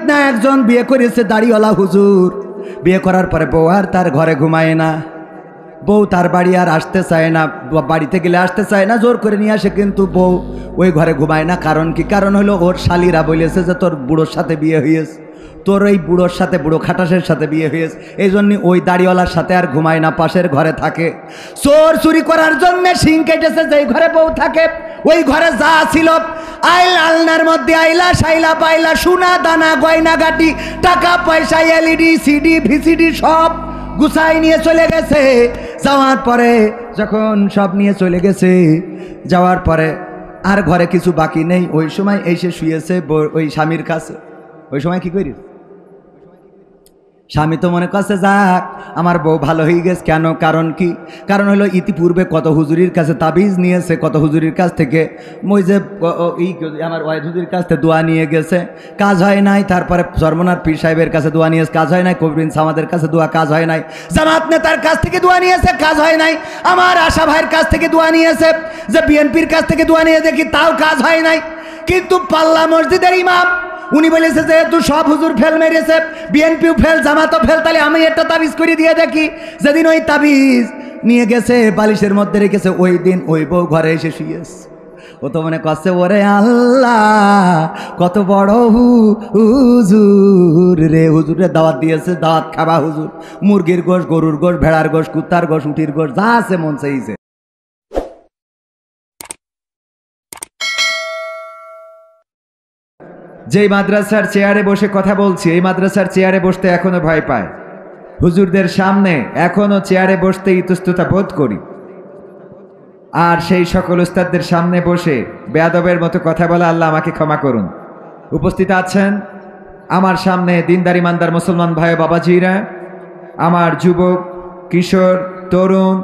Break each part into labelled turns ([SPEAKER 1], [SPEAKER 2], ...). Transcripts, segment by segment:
[SPEAKER 1] না একজন বিয়ে করেছে দাড়িওয়ালা হুজুর, বিয়ে করার পরে বউ আর তার ঘরে ঘুমায় না, বউ তার বাড়ি আর আসতে চায় না, বাড়িতে গেলে আসতে চায় না, জোর করে নিয়ে আসে, কিন্তু বউ ওই ঘরে ঘুমায় না। কারণ কি? কারণ হলো ওর শালিরা বলেছে যে তোর বুড়োর সাথে বিয়ে হয়েছে, তোর ওই বুড়োর সাথে, বুড়ো খাটাসের সাথে বিয়ে হয়েছে, এই জন্য ওই দাড়িওয়ালার সাথে আর ঘুমায় না, পাশের ঘরে থাকে। চোর চুরি করার জন্য শিং কেটেছে যেই ঘরে বউ থাকে, ওই ঘরে যা ছিল আলনার মধ্যে আইলা শাইলা পাইলা সোনা দানা গয়না গাটি টাকা পয়সা এলইডি সিডি ভিসিডি সব গুছাই নিয়ে চলে গেছে। যাওয়ার পরে যখন সব নিয়ে চলে গেছে, যাওয়ার পরে আর ঘরে কিছু বাকি নেই, ওই সময় এসে শুয়েছে ওই স্বামীর কাছে। ওই সময় কি করি? স্বামী তো মনে করছে যাক আমার বউ ভালো হয়ে গেছে। কেন? কারণ কি? কারণ হলো ইতিপূর্বে কত হুজুরির কাছে তাবিজ নিয়েছে, কত হুজুরির কাছ থেকে ওই যে আমার ওয়াইদ হুজুরির কাছ থেকে দোয়া নিয়ে গেছে, কাজ হয় নাই। তারপরে চরমনার পীর সাহেবের কাছে দোয়া নিয়েছে, কাজ হয় নাই। কবির সামাদের কাছে দোয়া, কাজ হয় নাই। জামাত নেতার কাছ থেকে দোয়া নিয়েছে, কাজ হয় নাই। আমার আশা ভাইয়ের কাছ থেকে দোয়া নিয়েছে, যে বিএনপির কাছ থেকে দোয়া নিয়ে দেখি, তাও কাজ হয় নাই। কিন্তু পাল্লা মসজিদের ইমাম উনি বলেছে যেহেতু সব হুজুর ফেল মেরেছে, বিএনপিও ফেল, জামাতও ফেল, তাহলে আমি একটা তাবিজ করে দিয়ে দেখি। যেদিন ওই তাবিজ নিয়ে গেছে বালিশের মধ্যে রেখেছে, ওই দিন ওই বউ ঘরে এসে শুয়েছে। ও তো মনে করছে ওরে আল্লাহ কত বড় হুজুর রে, হুজুরের দাওয়াত দিয়েছে, দাওয়াত খাবা হুজুর। মুরগির গোশ, গরুর গোশ, ভেড়ার গোশ, কুত্তার গোশ, উটির গোশ, যা আছে মন চাইছে। যেই মাদ্রাসার চেয়ারে বসে কথা বলছি, এই মাদ্রাসার চেয়ারে বসতে এখনো ভয় পায়, হুজুরদের সামনে এখনো চেয়ারে বসতে ইতস্ততা বোধ করি। আর সেই সকল উস্তাদদের সামনে বসে বেয়াদবের মতো কথা বলা, আল্লাহ আমাকে ক্ষমা করুন। উপস্থিত আছেন আমার সামনে দিনদার ইমানদার মুসলমান ভাই বাবাজিরা, আমার যুবক, কিশোর, তরুণ,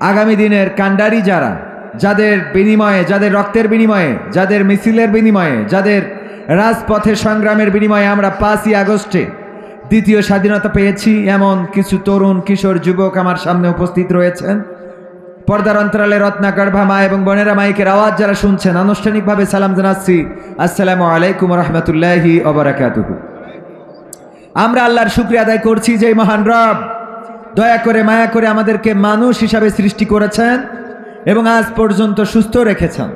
[SPEAKER 1] আগামী দিনের কাণ্ডারি যারা, যাদের বিনিময়ে, যাদের রক্তের বিনিময়ে, যাদের মিছিলের বিনিময়ে, যাদের রাজপথে সংগ্রামের বিনিময়ে আমরা 5ই আগস্টে দ্বিতীয় স্বাধীনতা পেয়েছি, এমন কিছু তরুণ, কিশোর, যুবক আমার সামনে উপস্থিত রয়েছেন। পর্দার অন্তরালে রত্নাগর্ভা মা এবং বোনেরা, মাইকের আওয়াজ যারা শুনছেন, আনুষ্ঠানিকভাবে সালাম জানাচ্ছি, আসসালামু আলাইকুম রহমতুল্লাহি ওয়া বারাকাতুহু। আমরা আল্লাহর শুকরিয়া আদায় করছি যে মহান রব দয়া করে মায়া করে আমাদেরকে মানুষ হিসাবে সৃষ্টি করেছেন এবং আজ পর্যন্ত সুস্থ রেখেছেন।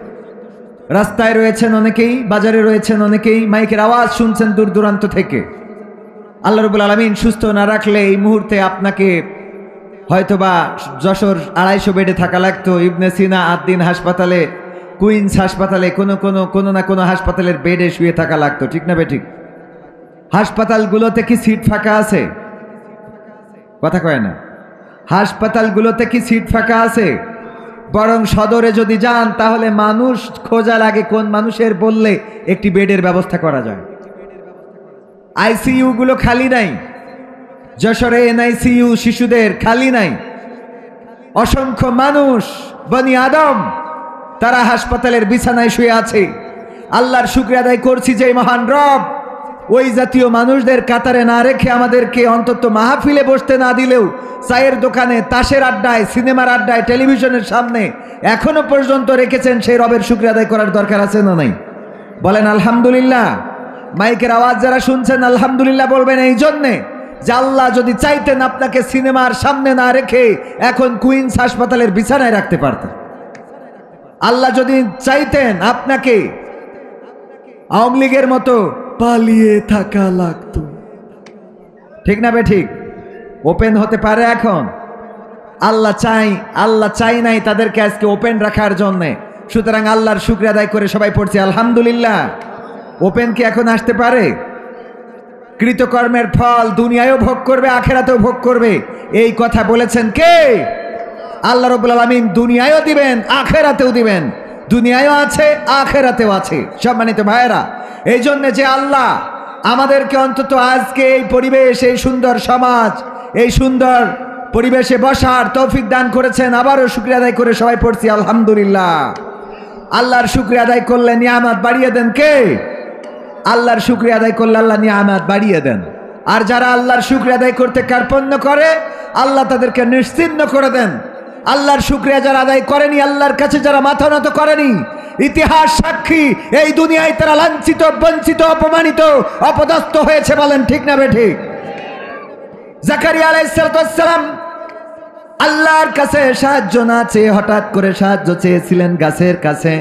[SPEAKER 1] রাস্তায় রয়েছেন অনেকেই, বাজারে রয়েছেন অনেকেই, মাইকের আওয়াজ শুনছেন দূর দূরান্ত থেকে। আল্লাহ রাব্বুল আলামিন সুস্থ না রাখলে এই মুহূর্তে আপনাকে হয়তোবা যশোর 250 বেডে থাকা লাগতো, ইবনে সিনা আদ্দিন হাসপাতালে, কুইন্স হাসপাতালে, কোনো না কোনো হাসপাতালের বেডে শুয়ে থাকা লাগতো, ঠিক না বেঠিক? হাসপাতালগুলোতে কি সিট ফাঁকা আছে? কথা কয় না। হাসপাতালগুলোতে কি সিট ফাঁকা আছে? বরং সদরে যদি যান তাহলে মানুষ খোঁজা লাগে, কোন মানুষের বললে একটি বেডের ব্যবস্থা করা যায়। আইসিইউ গুলো খালি নাই, যশোরে এনআইসিইউ শিশুদের খালি নাই। অসংখ্য মানুষ, বনি আদম, তারা হাসপাতালের বিছানায় শুয়ে আছে। আল্লাহর শুকরিয়া আদায় করছি যে মহান রব ওই জাতীয় মানুষদের কাতারে না রেখে আমাদেরকে অন্তত মাহফিলে বসতে না দিলেও চায়ের দোকানে, তাসের আড্ডায়, সিনেমার আড্ডায়, টেলিভিশনের সামনে এখনো পর্যন্ত রেখেছেন। সেই রবের শুকরিয়া আদায় করার দরকার আছে না নাই? বলেন আলহামদুলিল্লাহ। মাইকের আওয়াজ যারা শুনছেন আলহামদুলিল্লাহ বলবেন এই জন্যে যে আল্লাহ যদি চাইতেন আপনাকে সিনেমার সামনে না রেখে এখন কুইন্স হাসপাতালের বিছানায় রাখতে পারতেন। আল্লাহ যদি চাইতেন আপনাকে আওয়ামী লীগের মতো পালিয়ে থাকা লাগতো, ঠিক না বে ঠিক? ওপেন হতে পারে এখন। আল্লাহ চাই নাই তাদেরকে আজকে ওপেন রাখার জন্যে। সুতরাং আল্লাহর শুকরিয়া আদায় করে সবাই পড়ছি আলহামদুলিল্লাহ। ওপেন কি এখন আসতে পারে? কৃতকর্মের ফল দুনিয়ায়ও ভোগ করবে, আখেরাতেও ভোগ করবে, এই কথা বলেছেন কে? আল্লাহ রাব্বুল আলামিন। দুনিয়ায়ও দিবেন, আখেরাতেও দিবেন। দুনিয়ায়ও আছে, আখেরাতেও আছে। সম্মানিত ভাইয়েরা, এই জন্য যে আল্লাহ আমাদেরকে অন্তত আজকে এই পরিবেশ, এই সুন্দর সমাজ, এই সুন্দর পরিবেশে বসার তৌফিক দান করেছেন, আবারও শুকরিয়া আদায় করে সবাই পড়ছি আলহামদুলিল্লাহ। আল্লাহর শুকরিয়া আদায় করলে নিয়ামত বাড়িয়ে দেন কে? আল্লাহর শুকরিয়া আদায় করলে আল্লাহ নিয়ামত বাড়িয়ে দেন। আর যারা আল্লাহর শুকরিয়া আদায় করতে কার্পণ্য করে, আল্লাহ তাদেরকে নিশ্চিহ্ন করে দেন। আল্লাহর শুকরিয়া যারা আদায় করেনি, আল্লাহর কাছে যারা মাথা নত করেনি, ইতিহাস সাক্ষী এই দুনিয়ায় তারা লাঞ্ছিত, বঞ্চিত, অপমানিত, অপদস্থ হয়েছে। বলেন ঠিক না বেঠিক? জাকারিয়া আলাইহিস সালাম আল্লাহর কাছে সাহায্য না চেয়ে হঠাৎ করে সাহায্য চেয়েছিলেন গাছের কাছে।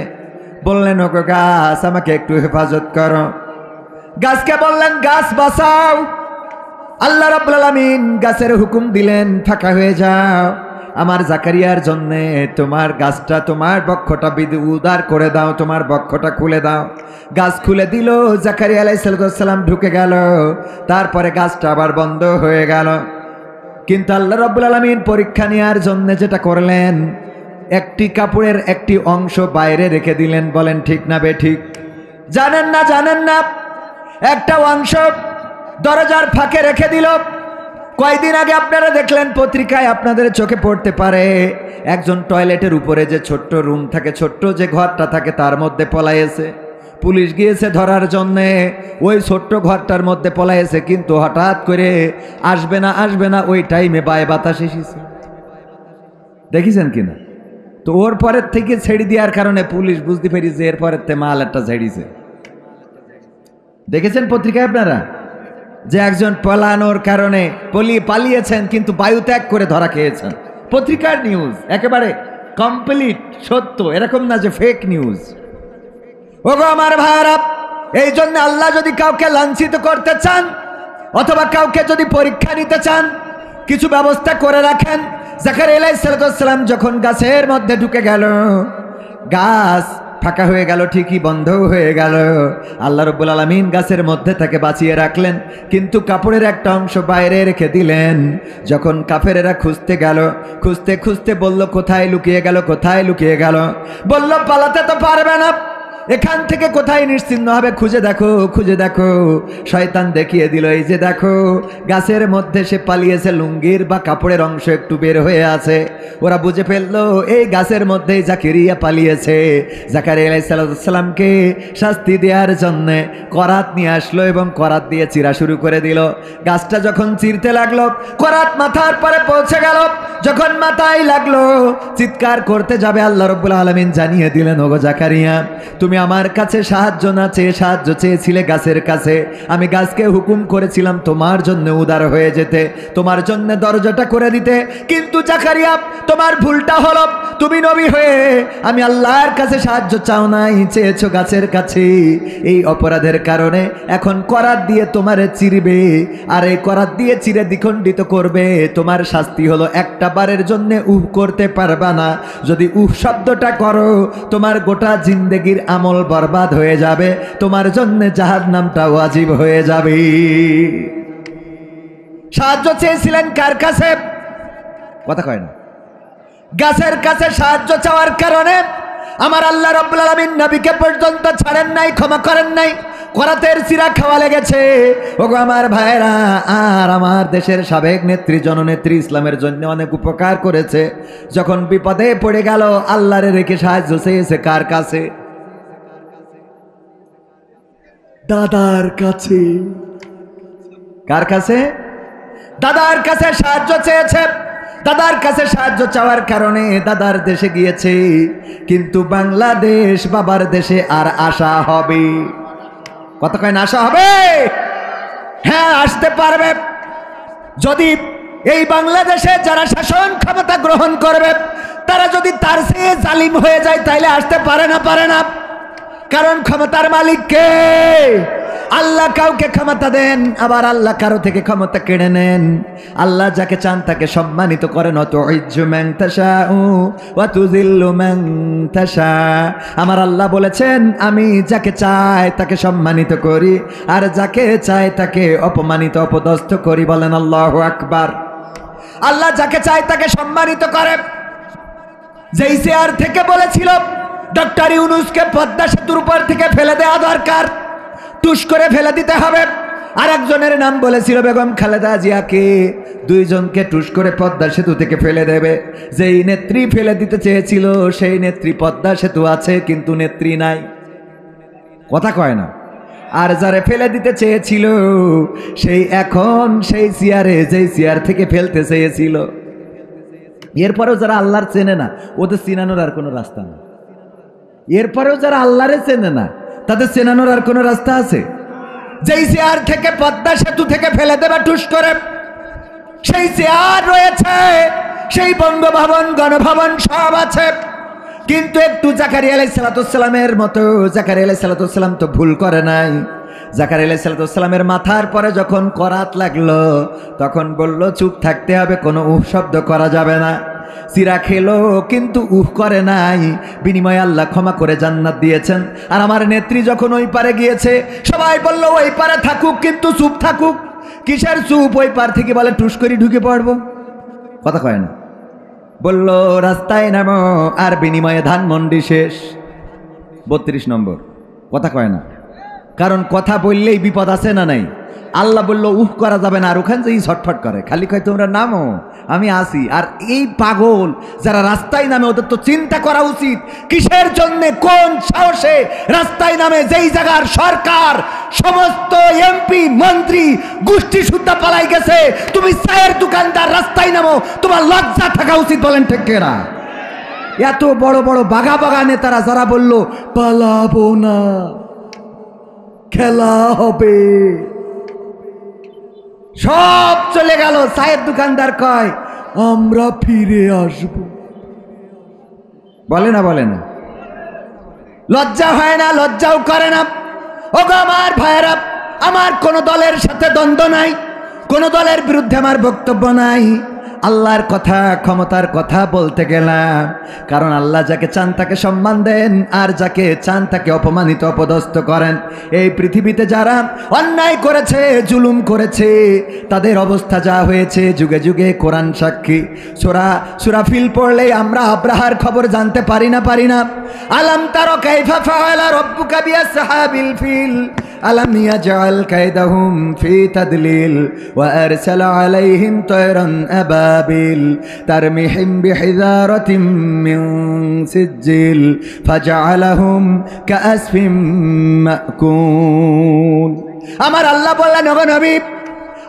[SPEAKER 1] বললেন, ওগো গাছ, আমাকে একটু হেফাজত করো। গাছকে বললেন, গাছ বাঁচাও। আল্লাহ রাব্বুল আলামিন গাছের হুকুম দিলেন, ফাঁকা হয়ে যাও। আমার জাকারিয়ার জন্য তোমার গাছটা, তোমার বক্ষটা উদার করে দাও, তোমার বক্ষটা খুলে দাও। গাছ খুলে দিল, জাকারিয়া আলাইহিস সালাম ঢুকে গেল। তারপরে গাছটা আবার বন্ধ হয়ে গেল। কিন্তু আল্লাহ রাব্বুল আলামিন পরীক্ষা নেওয়ার জন্য যেটা করলেন, একটি কাপড়ের একটি অংশ বাইরে রেখে দিলেন। বলেন ঠিক না বেঠিক? জানেন না, জানেন না, একটা অংশ দরজার ফাঁকে রেখে দিল। কয়দিন আগে আপনারা দেখলেন পত্রিকায়, আপনাদের চোখে পড়তে পারে, একজন টয়লেটের উপরে যে ছোট্ট রুম থাকে, ছোট্ট যে ঘরটা থাকে, তার মধ্যে পলাইছে। পুলিশ গিয়েছে ধরার জন্যে, ওই ছোট্ট ঘরটার মধ্যে পলাইছে। কিন্তু হঠাৎ করে আসবে না আসবে না ওই টাইমে বায় বাতাস এসেছে। দেখেছেন কিনা? তো ওর পরের থেকে ছেড়ে দেওয়ার কারণে পুলিশ বুঝতে পেরেছে এর পরের থেকে মাল একটা ছেড়েছে। দেখেছেন পত্রিকায় আপনারা যে একজন পলানোর কারণে পালিয়েছেন, কিন্তু বায়ু ত্যাগ করে ধরা খেয়েছেন। পত্রিকার নিউজ একেবারে কমপ্লিট সত্য, এরকম না যে ফেক নিউজ। ওগো আমার ভাইরা, এই জন্য আল্লাহ যদি কাউকে লাঞ্ছিত করতে চান অথবা কাউকে যদি পরীক্ষা নিতে চান, কিছু ব্যবস্থা করে রাখেন। জাকারিয়া আলাইহিস সালাম যখন গাছের মধ্যে ঢুকে গেল, গাছ ফাঁকা হয়ে গেল, ঠিকই বন্ধও হয়ে গেল। আল্লাহ রাব্বুল আলামিন গাছের মধ্যে তাকে বাঁচিয়ে রাখলেন, কিন্তু কাপড়ের একটা অংশ বাইরে রেখে দিলেন। যখন কাফেরেরা খুঁজতে গেল, খুঁজতে খুঁজতে বলল, কোথায় লুকিয়ে গেল, কোথায় লুকিয়ে গেল? বলল, পালাতে তো পারবে না, এখান থেকে কোথায় নিশ্চিহ্ন হবে, খুঁজে দেখো, খুঁজে দেখো। শয়তান দেখিয়ে দিল, এই যে দেখো, গাছের মধ্যে সে পালিয়েছে, লুঙ্গির বা কাপড়ের অংশ একটু বের হয়ে আছে। ওরা বুঝে ফেললো এই গাছের মধ্যেই জাকারিয়া পালিয়েছে। জাকারিয়া আলাইহিস সালামকে শাস্তি দেওয়ার জন্য করাত নিয়ে আসলো এবং করাত দিয়ে চিরা শুরু করে দিল। গাছটা যখন চিরতে লাগলো, করাত মাথার পরে পৌঁছে গেল। যখন মাথায় লাগলো, চিৎকার করতে যাবে, আল্লাহ রাব্বুল আলামিন জানিয়ে দিলেন, ওগো জাকারিয়া, তুমি আমার কাছে সাহায্য না চেয়ে সাহায্য চেয়েছিলে গাছের কাছে। আমি গাছকে হুকুম করেছিলাম তোমার জন্য উদার হয়ে যেতে, তোমার জন্য দরজাটা করে দিতে। কিন্তু জাকারিয়া, তোমার ভুলটা হলো, তুমি নবী হয়ে আমি আল্লাহর কাছে সাহায্য চাও নাই, চেয়েছো গাছের কাছে। এই অপরাধের কারণে এখন করাত দিয়ে তোমারে চিরবে, আর এই করাত দিয়ে চিরে দ্বিখণ্ডিত করবে। তোমার শাস্তি হলো একটা বারের জন্য উহ করতে পারবা না। যদি উহ শব্দটা করো, তোমার গোটা জিন্দেগির আমল বরবাদ হয়ে যাবে, তোমার জন্য জাহান্নামটা ওয়াজিব হয়ে যাবে। সাহায্য চেয়েছিলেন কার কাছে? কথা কয় না। গাছের কাছে সাহায্য চাওয়ার কারণে আমার আল্লাহ রাব্বুল আলামিন নবীকে পর্যন্ত ছাড়েন নাই, ক্ষমা করেন নাই, করাতের চিরা খাওয়া লেগেছে। ওগো আমার ভাইরা, আর আমার দেশের সাবেক নেত্রী, জননেত্রী, ইসলামের জন্য অনেক উপকার করেছে। যখন বিপদে পড়ে গেল, আল্লাহরে রেখে সাহায্য চেয়েছে কার কাছে? দাদার কাছে। কার কাছে? দাদার কাছে সাহায্য চেয়েছে। দাদার কাছে সাহায্য চাওয়ার কারণে দাদার দেশে গিয়েছে। কিন্তু বাংলাদেশ বাবার দেশে আর আসা হবে? কত কয় না আসা হবে? হ্যাঁ, আসতে পারবে যদি এই বাংলাদেশে যারা শাসন ক্ষমতা গ্রহণ করবে তারা যদি তার চেয়ে জালিম হয়ে যায়, তাইলে আসতে পারে না? পারে না। কারণ ক্ষমতার মালিক কে? আল্লাহ। কাউকে ক্ষমতা দেন, আবার আল্লাহ কারো থেকে ক্ষমতা কেড়ে নেন। আল্লাহ যাকে চান তাকে সম্মানিত করেন। তুইজ্জু মান তাশাউ ওয়া তুযিল্লু মান তাশা। আমার আল্লাহ বলেছেন, আমি যাকে চাই তাকে সম্মানিত করি, আর যাকে চাই তাকে অপমানিত, অপদস্থ করি। বলেন আল্লাহু আকবার। আল্লাহ যাকে চায় তাকে সম্মানিত করে। যেই চেয়ার থেকে বলেছিল ডক্টর ইউনূসকে পদ্মা সেতুর উপর থেকে ফেলে দেওয়া দরকার, টুস করে ফেলে দিতে হবে, আর একজনের নাম বলেছিল বেগম খালেদা জিয়াকে, দুইজনকে টুস করে পদ্মা সেতু থেকে ফেলে দেবে। যেই নেত্রী ফেলে দিতে চেয়েছিল সেই নেত্রী পদ্মা সেতু আছে, কিন্তু নেত্রী নাই। কথা কয় না। আর যারে ফেলে দিতে চেয়েছিল সেই এখন সেই চেয়ারে, যেই চেয়ার থেকে ফেলতে চেয়েছিল। এরপরেও যারা আল্লাহর চেনে না, ওদের চিনানোর আর কোনো রাস্তা নেই। এরপরেও যারা আল্লাহরে চেনে না, তাদের চেনানোর আর কোনো রাস্তা আছে? যেই চেয়ার থেকে পদ্মা সেতু থেকে ফেলে দেবে টুস করে, সেই চেয়ার রয়েছে, সেই বঙ্গভবন, গণভবন সব আছে। কিন্তু একটু জাকারিয়া আলাইহিস সালামের মতো, জাকারিয়া আলাইহিস সালাম তো ভুল করে নাই। জাকারিয়া আলাইহিস সালামের মাথার পরে যখন করাত লাগলো, তখন বলল চুপ থাকতে হবে, কোনো উহ শব্দ করা যাবে না। চিরা খেলো কিন্তু উহ করে নাই, বিনিময়ে আল্লাহ ক্ষমা করে জান্নাত দিয়েছেন। আর আমার নেত্রী যখন ওই পারে গিয়েছে, সবাই বলল ওই পারে থাকুক কিন্তু চুপ থাকুক। কিসের চুপ? ওই পার থেকে বলে টুস করে ঢুকে পড়বো, কথা কয় না। বলল রাস্তায় নামো, আর বিনিময়ে ধানমন্ডি শেষ। 32 নম্বর, কথা কয় না। কারণ কথা বললেই বিপদ আছে না নাই? আল্লাহ বলল উহ করা যাবে না, আর ওখান যেই ছটফট করে, খালি কয় তোমরা নামো আমি আসি। আর এই পাগল যারা রাস্তায় নামে, ওদের তো চিন্তা করা উচিত কিসের জন্যে, কোন সাহসে রাস্তায় নামে। যেই জায়গার সরকার, সমস্ত এমপি মন্ত্রী গোষ্ঠী সুদ্ধা পালাই গেছে, তুমি চায়ের দোকানদার রাস্তায় নামো, তোমার লজ্জা থাকা উচিত, বলেন ঠিক না? এত বড় বড় বাঘা বাঘা নেতারা যারা বলল পালাবো না, খেলা হবে, সব চলে গেল। চায়ের দোকানদার কয় আমরা ফিরে আসব। বলে না, বলে না? লজ্জা হয় না? লজ্জাও করে না। ওগো আমার ভাইয়েরা, আমার কোন দলের সাথে দ্বন্দ্ব নাই, কোন দলের বিরুদ্ধে আমার বক্তব্য নাই। আল্লাহর কথা, ক্ষমতার কথা বলতে গেলাম, কারণ আল্লাহ যাকে চান তাকে সম্মান দেন, আর যাকে চান তাকে অপমানিত অপদস্থ করেন। এই পৃথিবীতে যারা অন্যায় করেছে, জুলুম করেছে, তাদের অবস্থা যা হয়েছে যুগে যুগে কোরআন সাক্ষী। সূরা ফিল পড়লে আমরা আব্রাহার খবর জানতে পারি না? আলাম তারা কাইফা ফাআলা রাব্বুকা বিআসহাবিল ফিল আলাম ইয়াজআল কায়দাহুম ফি তাদলিল ওয়া আরসালা আলাইহিম তায়রান আবাবিল তারমিহিম বিহিজারাতিম মিন সিজ্জিল ফাজআলাহুম কাআসফিম মাকুল। আমার আল্লাহ বললেন, ওগো নবী,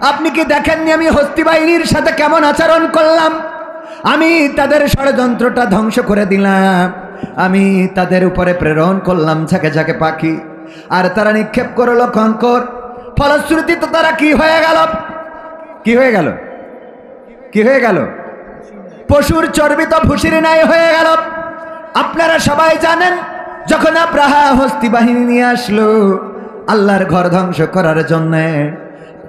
[SPEAKER 1] আপনি কি দেখেননি আমি হস্তি বাহিনীর সাথে কেমন আচরণ করলাম? আমি তাদের ষড়যন্ত্রটা ধ্বংস করে দিলাম, আমি তাদের উপরে প্রেরণ করলাম ঝাঁকে ঝাঁকে পাখি, আর তারা নিক্ষেপ করলো কঙ্কর। ফলশ্রুতিতে তারা কি হয়ে গেল? কি হয়ে গেল? কি হয়ে গেল? পশুর চর্বিত ভুসির নাই হয়ে গেল। আপনারা সবাই জানেন, যখন আব্রাহা হস্তি বাহিনী নিয়ে আসলো আল্লাহর ঘর ধ্বংস করার জন্য,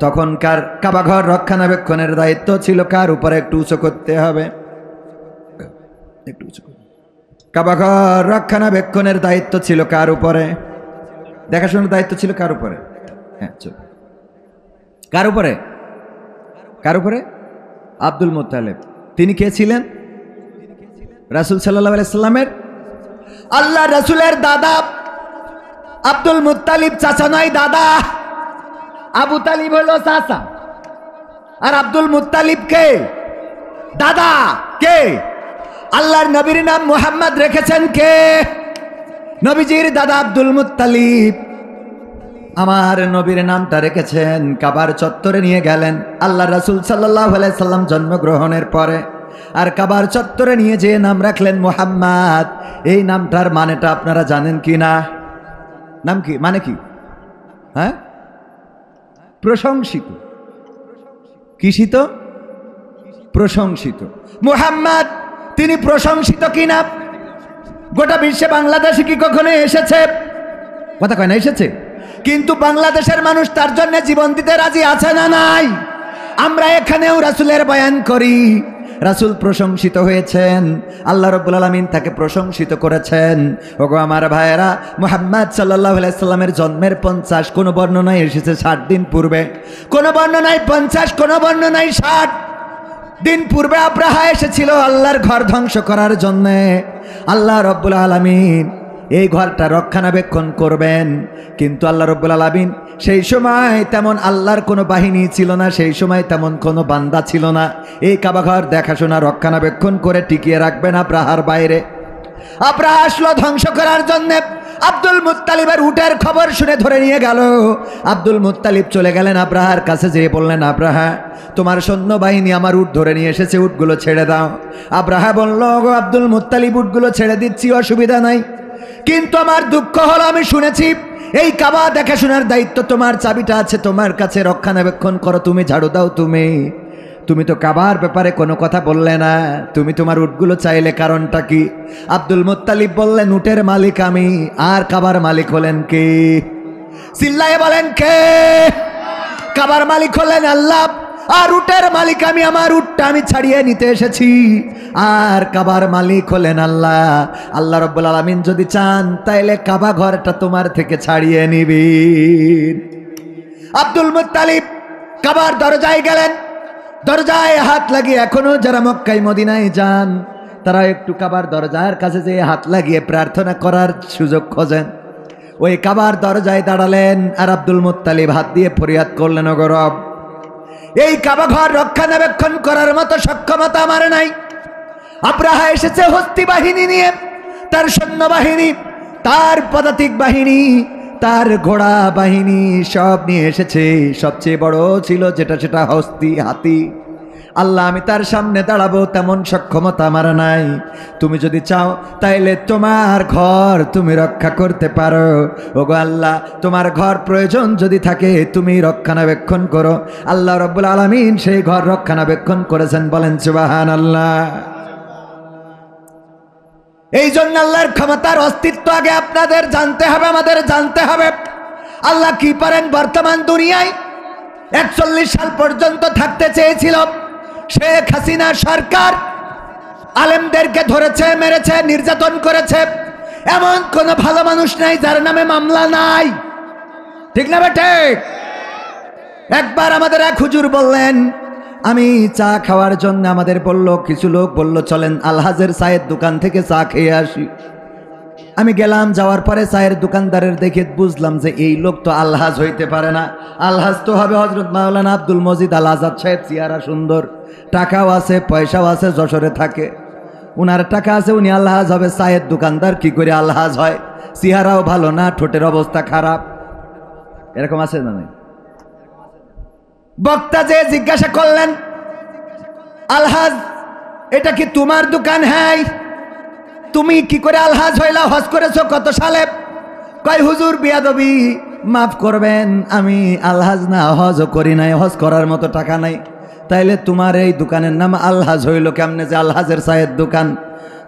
[SPEAKER 1] তখনকার কাবা ঘর রক্ষণাবেক্ষণের দায়িত্ব ছিল কার উপরে? একটু উঁচু করতে হবে, একটু উঁচু। কাবা ঘর রক্ষণাবেক্ষণের দায়িত্ব ছিল কার উপরে? দেখাশোনার দায়িত্ব ছিল কার উপরে? হ্যাঁ, চল। কার উপরে? কার উপরে? Abdul Muttalib. তিনি কে ছিলেন? রাসূল সাল্লাল্লাহু আলাইহি সাল্লামের, আল্লাহ রাসূলের দাদা। আব্দুল মুত্তালিব চাচা নয়, দাদা। আবু তালিব হলো চাচা, আর আব্দুল মুত্তালিব কে? দাদা। কে? আল্লাহর নবীর নাম মুহাম্মদ রেখেছেন কে? নবীজির দাদা আব্দুল মুত্তালিব। আমার নবীর নামটা রেখেছেন, কাবার চত্বরে নিয়ে গেলেন আল্লাহ রাসূল সাল্লাল্লাহু আলাইহি সাল্লাম জন্মগ্রহণের পরে, আর কাবার চত্বরে নিয়ে যে নাম রাখলেন মুহাম্মদ। এই নামটার মানেটা আপনারা জানেন কি না? নাম কি? মানে কি? হ্যাঁ, প্রশংসিত। কিসিত? প্রশংসিত। মুহাম্মদ তিনি প্রশংসিত কিনা? গোটা বিশ্বে বাংলাদেশে কি কখনো এসেছে? কথা কয় না, এসেছে। কিন্তু বাংলাদেশের মানুষ তার জন্য জীবন দিতে রাজি আছে না নাই? আমরা এখানেও রাসূলের বয়ান করি, রাসূল প্রশংসিত হয়েছেন, আল্লাহ রাব্বুল আলামিন তাকে প্রশংসিত করেছেন। ওগো আমার ভাইয়েরা, মুহাম্মদ সাল্লাল্লাহু আলাইহি সাল্লামের জন্মের 50, কোন বর্ণনায় এসেছে 60 দিন পূর্বে, কোন বর্ণনায় 50, কোন বর্ণনায় 60 দিন পূর্বে আব্রাহা এসেছিল আল্লাহর ঘর ধ্বংস করার জন্য। আল্লাহ রাব্বুল আলামিন এই ঘরটা রক্ষণাবেক্ষণ করবেন, কিন্তু আল্লাহ রাব্বুল আলামিন সেই সময় তেমন আল্লাহর কোনো বাহিনী ছিল না, সেই সময় তেমন কোনো বান্দা ছিল না এই কাবা ঘর দেখাশোনা রক্ষণাবেক্ষণ করে টিকিয়ে রাখবেন আব্রাহার বাইরে। আব্রাহা আসলো ধ্বংস করার জন্য, আব্দুল মুত্তালিবের উটের খবর শুনে ধরে নিয়ে গেল। আব্দুল মুত্তালিব চলে গেলেন আব্রাহার কাছে, যেয়ে বললেন, আব্রাহা, তোমার সৈন্যবাহিনী আমার উট ধরে নিয়ে এসেছে, উটগুলো ছেড়ে দাও। আব্রাহা বলল, গো আব্দুল মুত্তালিব, উটগুলো ছেড়ে দিচ্ছি, অসুবিধা নাই, কিন্তু আমার দুঃখ হলো আমি শুনেছি এই কাবা দেখাশোনার দায়িত্ব তোমার, চাবিটা আছে তোমার কাছে, রক্ষণাবেক্ষণ করো, তুমি ঝাড়ু দাও। তুমি তো কাবার ব্যাপারে কোনো কথা বললে না, তুমি তোমার উটগুলো চাইলে কারণটা কি? আব্দুল মুত্তালিব বললেন, উটের মালিক আমি, আর কাবার মালিক হলেন কে? চিল্লায়ে বলেন কে? কাবার মালিক হলেন আল্লাহ, আর উটের মালিক আমি, আমার উটটা আমি ছাড়িয়ে নিতে এসেছি, আর কাবার মালিক হলেন আল্লাহ। আল্লাহ রাব্বুল আলামিন যদি চান তাইলে কাবা ঘরটা তোমার থেকে ছাড়িয়ে নিবেন। আব্দুল মুত্তালিব কাবার দরজায় গেলেন, দরজায় হাত লাগিয়ে, এখনো যারা মক্কায় মদিনায় যান তারা একটু কাবার দরজার কাছে যেয়ে হাত লাগিয়ে প্রার্থনা করার সুযোগ খোঁজেন। ওই কাবার দরজায় দাঁড়ালেন, আর আব্দুল মুত্তালিব হাত দিয়ে ফরিয়াদ করলেন, ওগো রব, এই কাবা ঘর রক্ষণাবেক্ষণ করার মতো সক্ষমতা আমার নাই। আব্রাহা এসেছে হস্তি বাহিনী নিয়ে, তার সৈন্যবাহিনী, তার পদাতিক বাহিনী, তার ঘোড়া বাহিনী সব নিয়ে এসেছে। সবচেয়ে বড় ছিল যেটা, সেটা হস্তি, হাতি। আল্লাহ, আমি তার সামনে দাঁড়াবো তেমন সক্ষমতা আমার নাই। তুমি যদি চাও তাইলে তোমার ঘর তুমি রক্ষা করতে পারো। ওগো আল্লাহ, তোমার ঘর প্রয়োজন যদি থাকে তুমি রক্ষণাবেক্ষণ করো। আল্লাহ রাব্বুল আলামিন সেই ঘর রক্ষণাবেক্ষণ করেছেন, বলেন সুবহানাল্লাহ। এই জন্য আল্লাহর ক্ষমতার অস্তিত্ব আগে আপনাদের জানতে হবে, আমাদের জানতে হবে। আল্লাহ কি পারেন। বর্তমান দুনিয়ায় 41 সাল পর্যন্ত থাকতে চেয়েছিল শেখ হাসিনা সরকার, আলেমদেরকে ধরেছে, মেরেছে, নির্যাতন করেছে, এমন কোন ভালো মানুষ নাই যার নামে মামলা নাই, ঠিক না বেটে? একবার আমাদের এক হুজুর বললেন, আমি চা খাওয়ার জন্য, আমাদের বলল, কিছু লোক বলল, চলেন আলহাজের চায়ের দোকান থেকে চা খেয়ে আসি। আমি গেলাম, যাওয়ার পরে চায়ের দোকানদারের দেখে বুঝলাম যে এই লোক তো আলহাজ হইতে পারে না। আলহাজ তো হবে হযরত মাওলানা আব্দুল মজিদ আল আজাদ সাহেব, চেহারা সুন্দর, টাকাও আছে, পয়সাও আছে, যশোরে থাকে, উনার টাকা আছে, উনি আলহাজ হবে। চায়ের দোকানদার কি করে আলহাজ হয়? চেহারাও ভালো না, ঠোঁটের অবস্থা খারাপ, এরকম আছে না নাই? বক্তা যে জিজ্ঞাসা করলেন, আলহাজ এটা কি তোমার দোকান? হ্যাঁ। তুমি কি করে আলহাজ হইলা? হজ করেছো কত সালে? কয় হুজুর বিয়াদবি, মাফ করবেন, আমি আলহাজ না, হজও করি নাই, হজ করার মতো টাকা নাই। তাইলে তোমার এই দোকানের নাম আলহাজ হইল কেমনে যে আলহাজের চায়ের দোকান?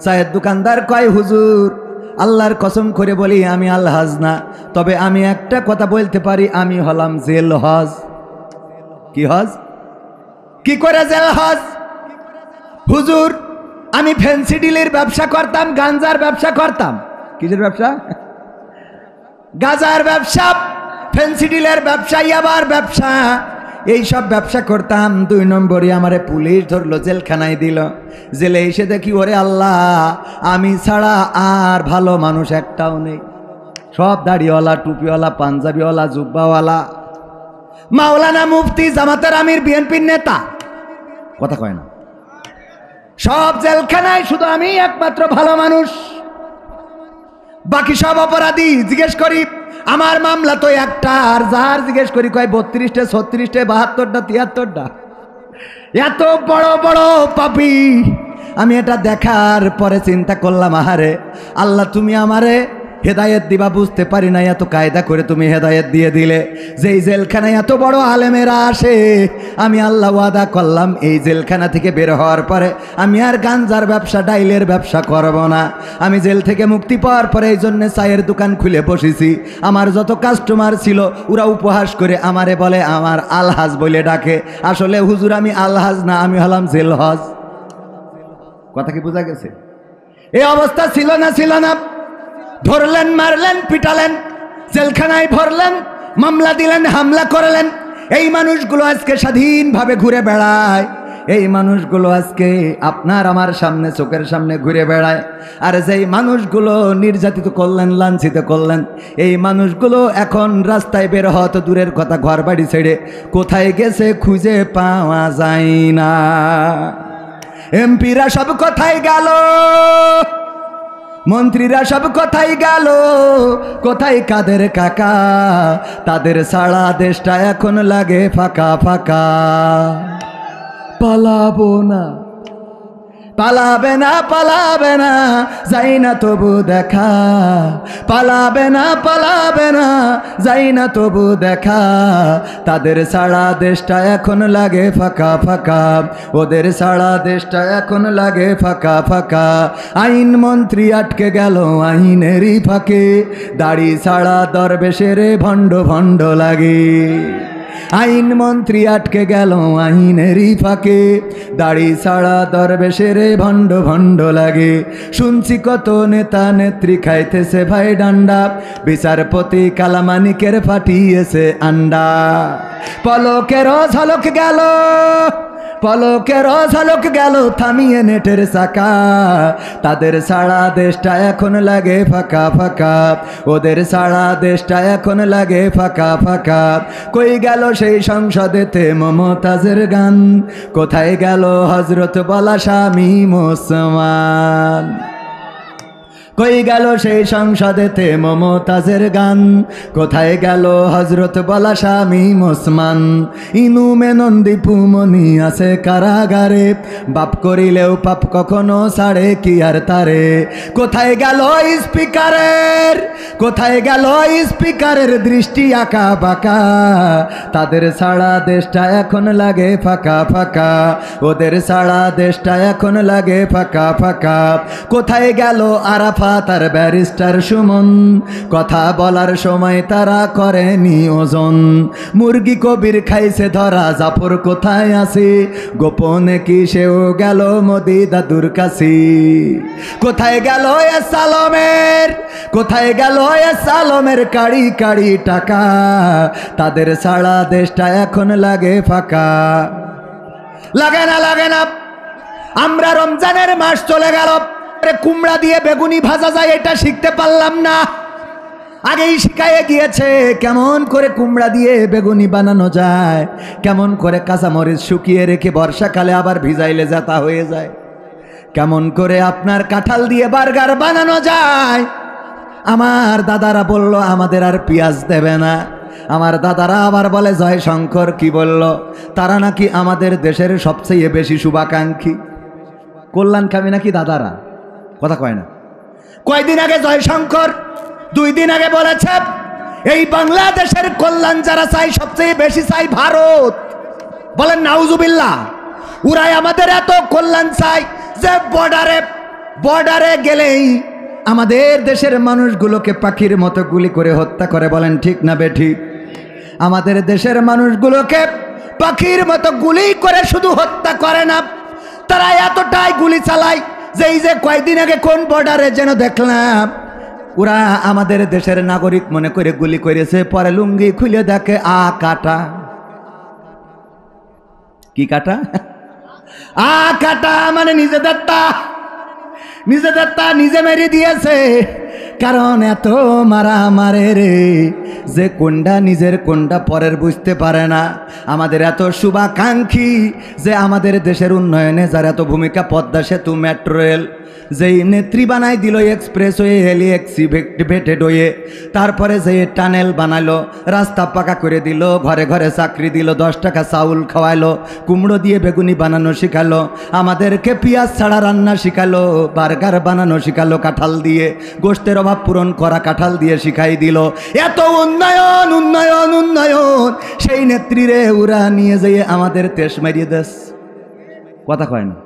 [SPEAKER 1] চায়ের দোকানদার কয়, হুজুর আল্লাহর কসম করে বলি আমি আলহাজ না, তবে আমি একটা কথা বলতে পারি, আমি হলাম জেল হজ। কি হজ? কি করে জেল হজ? হুজুর আমি ফ্যান্সি ডিলের ব্যবসা করতাম, গাঞ্জার ব্যবসা করতাম। কিসের ব্যবসা? গাঁজার ব্যবসা, ফ্যান্সি ডিলের ব্যবসা, ইয়াবার ব্যবসা, এইসব ব্যবসা করতাম। 2 নম্বরে আমারে পুলিশ ধরলো, জেলখানায় দিল। জেলে এসে দেখি, ওরে আল্লাহ, আমি ছাড়া আর ভালো মানুষ একটাও নেই, সব দাড়িওয়ালা, টুপিওয়ালা, পাঞ্জাবিওয়ালা, জুব্বাওয়ালা, মাওলানা মুফতি, জামাতের আমির, বিএনপির নেতা, কথা কয় না, সব জেলখানায়, শুধু আমি একমাত্র ভালো মানুষ, বাকি সব অপরাধী। জিজ্ঞেস করি, আমার মামলা তো একটা, আর যার জিজ্ঞেস করি কয় 32টা, 36টা, 72টা, 73টা, এত বড় বড় পাপী। আমি এটা দেখার পরে চিন্তা করলাম, আহারে আল্লাহ, তুমি আমারে হেদায়েত দিবা বুঝতে পারি না, এত কায়দা করে তুমি হেদায়েত দিয়ে দিলে। যেই জেলখানায় এত বড় আলেমেরা আসে, আমি আল্লাহ ওয়াদা করলাম এই জেলখানা থেকে বের হওয়ার পরে আমি আর গাঞ্জার ব্যবসা, ডাইলের ব্যবসা করব না। আমি জেল থেকে মুক্তি পাওয়ার পরে এই জন্য চায়ের দোকান খুলে বসেছি। আমার যত কাস্টমার ছিল ওরা উপহাস করে আমারে বলে, আমার আলহাজ বলে ডাকে। আসলে হুজুর আমি আলহাজ না, আমি হলাম জেল হজ। কথা কি বোঝা গেছে? এই অবস্থা ছিল না, ছিল না। ধরলেন, মারলেন, পিটালেন, জেলখানায় ভরলেন, মামলা দিলেন, হামলা করলেন। এই মানুষগুলো আজকে স্বাধীনভাবে ঘুরে বেড়ায়। এই মানুষগুলো আজকে আপনার আমার সামনে, চোখের সামনে ঘুরে বেড়ায়। আর যেই মানুষগুলো নির্যাতিত করলেন, লাঞ্ছিত করলেন, এই মানুষগুলো এখন রাস্তায় বের হওয়া তো দূরের কথা, ঘর বাড়ি ছেড়ে কোথায় গেছে খুঁজে পাওয়া যায় না। এমপিরা সব কোথায় গেল? মন্ত্রীরা সব কোথায় গেল, কোথায় কাদের কাকা, তাদের সারা দেশটা এখন লাগে ফাঁকা ফাঁকা। পালাবো না, পালাবে না, পালাবে না, যাই না তবু দেখা, পালাবে না, পালাবে না, যাই না তবু দেখা, তাদের সারা দেশটা এখন লাগে ফাঁকা ফাঁকা, ওদের সারা দেশটা এখন লাগে ফাঁকা ফাঁকা। আইন মন্ত্রী আটকে গেল আইনেরই ফাঁকে, দাড়ি ছাড়া দরবেশের ভণ্ড ভণ্ড লাগে। আইন মন্ত্রী আটকে গেল আইনেরই ফাঁকে, দাড়ি ছাড়া দরবেশের ভণ্ড ভণ্ড লাগে। শুনছি কত নেতা নেত্রী খাইতেছে ভাই ডান্ডা, বিচারপতি কালামানিকের ফাটিয়েছে আন্ডা। পলকের ঝলক গেল, পলকের ঝলক গেল থামিয়ে নেটের চাকা, তাদের সারা দেশটা এখন লাগে ফাঁকা ফাঁকা, ওদের সারা দেশটা এখন লাগে ফাঁকা ফাঁকা। কই গেল সেই সংসদেতে মমতাজের গান, কোথায় গেল হজরত বলা স্বামী মুসলমান, কই গেল সেই সংসদেতে মমতাজের গান, কোথায় গেল হজরত বলা স্বামী মুসলমান। ইনু মেনন দীপুমণি আছে কারাগারে, বাপ করিলেও পাপ কখনো ছাড়ে কি আর তারে। কোথায় গেল স্পিকারের, কোথায় গেল স্পিকারের দৃষ্টি আঁকা বাঁকা, তাদের সারা দেশটা এখন লাগে ফাঁকা ফাঁকা, ওদের সারা দেশটা এখন লাগে ফাঁকা ফাঁকা। কোথায় গেল আরাফা তার ব্যারিস্টার সুমন, কথা বলার সময় তারা করেনি ওজন। মুরগি কবির খাইছে ধরা, জাফর কোথায় আছে, গোপনে কি সেও গেল মোদি দাদুর কাছে। কোথায় গেল এ সালমের, কোথায় গেল এ সালমের কাড়ি কাড়ি টাকা, তাদের সারা দেশটা এখন লাগে ফাঁকা। লাগে না, লাগে না। আমরা রমজানের মাস চলে গেল, কুমড়া দিয়ে বেগুনি ভাজা যায় এটা শিখতে পারলাম না। আগেই শিখাইয়ে গিয়েছে কেমন করে কুমড়া দিয়ে বেগুনি বানানো যায়, কেমন করে কাঁচামরিচ শুকিয়ে রেখে বর্ষাকালে আবার ভিজাইলে যাতা হয়ে যায়, কেমন করে আপনার কাঁঠাল দিয়ে বার্গার বানানো যায়। আমার দাদারা বলল আমাদের আর পেঁয়াজ দেবে না। আমার দাদারা আবার বলে জয় শঙ্কর কি বলল, তারা নাকি আমাদের দেশের সবচেয়ে বেশি শুভাকাঙ্ক্ষী, কল্যাণকামী নাকি দাদারা, কথা কয় না। কয়দিন আগে জয়শঙ্কর 2 দিন আগে বলেছে এই বাংলাদেশের কল্যাণ যারা চাই সবচেয়ে বেশি চাই ভারত। বলেন নাউজুবিল্লাহ। ওরাই আমাদের এত কল্যাণ চাই যে বর্ডারে গেলেই আমাদের দেশের মানুষগুলোকে পাখির মতো গুলি করে হত্যা করে। বলেন ঠিক না বেঠিক? আমাদের দেশের মানুষগুলোকে পাখির মতো গুলি করে শুধু হত্যা করে না, তারা এতটাই গুলি চালায় যে এই যে কয়েকদিন আগে কোন বর্ডারে যেন দেখলাম ওরা আমাদের দেশের নাগরিক মনে করে গুলি করেছে, পরে লুঙ্গি খুলে দেখে কাটা। কি কাটা? কাটা মানে নিজেদেরটা নিজে মেরে দিয়েছে। কারণ এত মারা মারে রে যে কোনটা নিজের কোনটা পরের বুঝতে পারে না। আমাদের এত শুভাকাঙ্ক্ষী যে আমাদের দেশের উন্নয়নে যার এত ভূমিকা, পদ্মা সেতু, মেট্রো রেল, যেই নেত্রী বানাই দিল এক্সপ্রেসওয়ে, এলিভেটেড হয়ে, তারপরে যে টানেল বানালো, রাস্তা পাকা করে দিল, ঘরে ঘরে চাকরি দিল, 10 টাকা চাউল খাওয়াইলো, কুমড়ো দিয়ে বেগুনি বানানো শিখালো, আমাদেরকে পেঁয়াজ ছাড়া রান্না শিখালো, বার্গার বানানো শিখালো কাঁঠাল দিয়ে, গোশতের অভাব পূরণ করা কাঁঠাল দিয়ে শিখাই দিল। এত উন্নয়ন উন্নয়ন উন্নয়ন, সেই নেত্রীরে ওরা নিয়ে যেয়ে আমাদের দেশ মারিয়ে দেশ। কথা কয় না?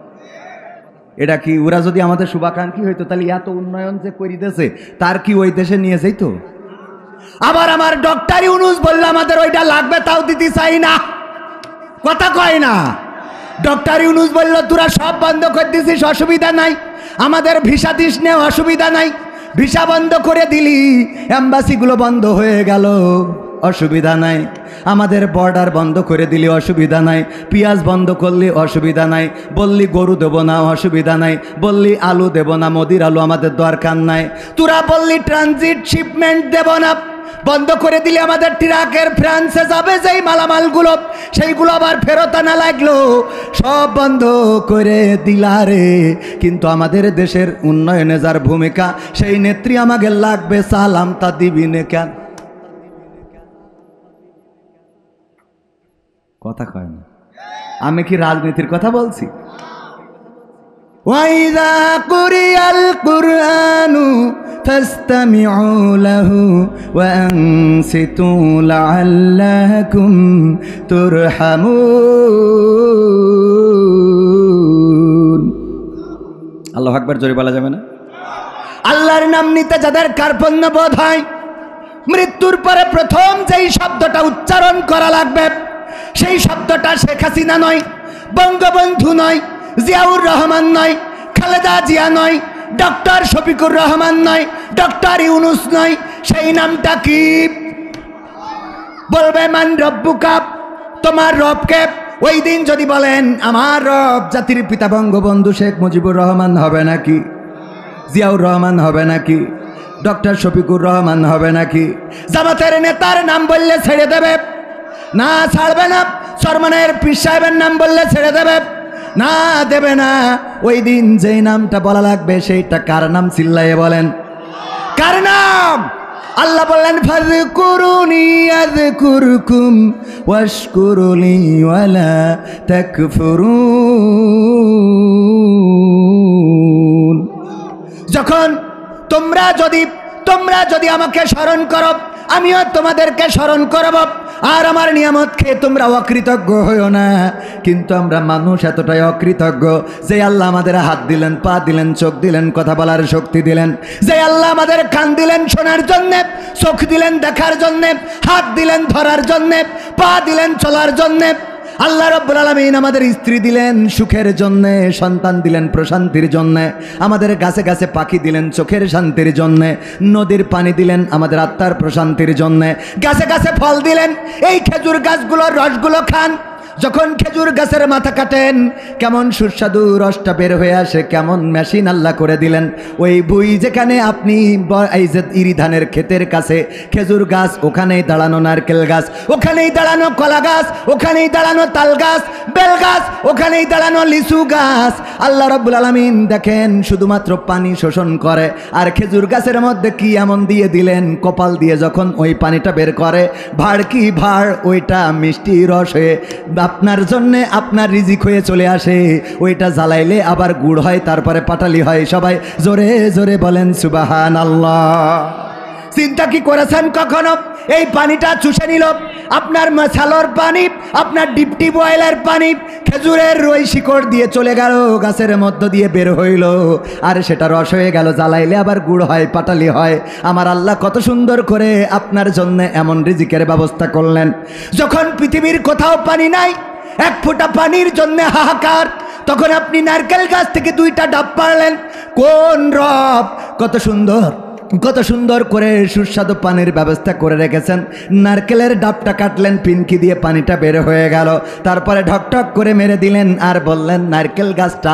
[SPEAKER 1] এটা কি ওরা যদি আমাদের শুভাকাঙ্ক্ষী হইতো তাহলে এত উন্নয়ন যে করিতেছে তার কি ওই দেশে নিয়ে যাইতো? আবার আমার ডক্টর ইউনূস বলল আমাদের ওইটা লাগবে, তাও দিতে চাই না। কথা কয় না? ডক্টর ইউনূস বলল তোরা সব বন্ধ করে দিছিস, অসুবিধা নাই, আমাদের ভিসা দিস নে, অসুবিধা নাই। ভিসা বন্ধ করে দিলি, এম্বাসিগুলো বন্ধ হয়ে গেল, অসুবিধা নাই। আমাদের বর্ডার বন্ধ করে দিলি, অসুবিধা নাই। পেঁয়াজ বন্ধ করলি, অসুবিধা নাই। বললি গরু দেব না, অসুবিধা নাই। বললি আলু দেব না, মোদির আলু আমাদের দরকার নাই। তোরা বললি ট্রানজিট শিপমেন্ট দেব না, বন্ধ করে দিলে আমাদের ট্রাকের ফ্রান্সে যাবে যেই মালামালগুলো, সেইগুলো আবার ফেরত আনা লাগলো। সব বন্ধ করে দিলারে, কিন্তু আমাদের দেশের উন্নয়নে যার ভূমিকা, সেই নেত্রী আমাকে লাগবে, সালাম তা দিবি নে কেন? কথা কয় না। আমি কি রাজনীতির কথা বলছি? ওয়াইদা কুরিয়াল কুরআনু ফাসতামিউ লাহু ওয়া আনসিতু লাআল্লাকুম তুরহামুন। আল্লাহু আকবার জোরে বলা যাবে না? আল্লাহর নাম নিতে যাদের কার্পণ্য বোধ হয়, মৃত্যুর পরে প্রথম যেই শব্দটা উচ্চারণ করা লাগবে, সেই শব্দটা শেখ হাসিনা নয়, বঙ্গবন্ধু নয়, জিয়াউর রহমান নয়, খালেদা জিয়া নয়, ডক্টর শফিকুর রহমান নয়, ডক্টর ইউনুস নয়। সেই নামটা কি? বলবে মান রব্বুকা, তোমার রবকে। ওই দিন যদি বলেন আমার রব জাতির পিতা বঙ্গবন্ধু শেখ মুজিবুর রহমান হবে নাকি? জিয়াউর রহমান হবে নাকি? ডক্টর শফিকুর রহমান হবে নাকি? জামাতের নেতার নাম বললে ছেড়ে দেবে না? ছাড়বে না। সরমানের পীর সাহেবের নাম বললে ছেড়ে দেবে না? দেবে না। ওই দিন যেই নামটা বলা লাগবে, সেইটা কার নাম? চিল্লাইয়ে বলেন, কার নাম? আল্লাহ বললেন ফাযকুরুনি আযকুরকুম ওয়াশকুরুলি ওয়ালা তাকফুরুন। যখন তোমরা যদি আমাকে স্মরণ করো, আমিও তোমাদেরকে স্মরণ করব। আর আমার নিয়ামত খেয়ে তোমরা অকৃতজ্ঞ হইও না। কিন্তু আমরা মানুষ এতটাই অকৃতজ্ঞ, যে আল্লাহ আমাদের হাত দিলেন, পা দিলেন, চোখ দিলেন, কথা বলার শক্তি দিলেন, যে আল্লাহ আমাদের কান দিলেন শোনার জন্যে, চোখ দিলেন দেখার জন্যে, হাত দিলেন ধরার জন্যে, পা দিলেন চলার জন্যে। আল্লাহ রাব্বুল আলামিন আমাদের স্ত্রী দিলেন সুখের জন্যে, সন্তান দিলেন প্রশান্তির জন্যে, আমাদের গাছে গাছে পাখি দিলেন চোখের শান্তির জন্যে, নদীর পানি দিলেন আমাদের আত্মার প্রশান্তির জন্যে, গাছে গাছে ফল দিলেন। এই খেজুর গাছগুলোর রসগুলো খান। যখন খেজুর গাছের মাথা কাটেন, কেমন সুস্বাদু রসটা বের হয়ে আসে, কেমন মেশিন আল্লাহ করে দিলেন। ওই ভুই যেখানে আপনি এই যে ইরি ধানের ক্ষেতের কাছে খেজুর গাছ, ওখানেই দাঁড়ানো নারকেল গাছ, ওখানেই দাঁড়ানো কলা গাছ, ওখানেই দাঁড়ানো তাল গাছ, বেল গাছ, ওখানেই দাঁড়ানো লিচু গাছ। আল্লাহ রাব্বুল আলামিন দেখেন শুধুমাত্র পানি শোষণ করে, আর খেজুর গাছের মধ্যে কি এমন দিয়ে দিলেন, কপাল দিয়ে যখন ওই পানিটা বের করে, ভাড় কি ভাড়, ওইটা মিষ্টি রস হয়ে আপনার জন্য আপনার রিজিক হয়ে চলে আসে। ওইটা জ্বালাইলে আবার গুড় হয়, তারপরে পাটালি হয়। সবাই জোরে জোরে বলেন সুবহানাল্লাহ। চিন্তা কি করেছেন কখনো? এই পানিটা চুষে নিল আপনার মশালোর পানি, আপনার ডিপটি বয়েলের পানি, খেজুরের রই শিকড় দিয়ে চলে গেল, গাছের মধ্য দিয়ে বের হইল, আর সেটা রস হয়ে গেল, জ্বালাইলে আবার গুড় হয়, পাটালি হয়। আমার আল্লাহ কত সুন্দর করে আপনার জন্য এমন রিজিকের ব্যবস্থা করলেন। যখন পৃথিবীর কোথাও পানি নাই, এক ফোঁটা পানির জন্য হাহাকার, তখন আপনি নারকেল গাছ থেকে 2টা ডাব পারলেন। কোন রব কত সুন্দর করে সুস্বাদু পানির ব্যবস্থা করে রেখেছেন। নারকেলের ডাবটা কাটলেন, পিনকি দিয়ে পানিটা বের হয়ে গেল, তারপরে ঢকঢক করে মেরে দিলেন, আর বললেন নারকেল গাছটা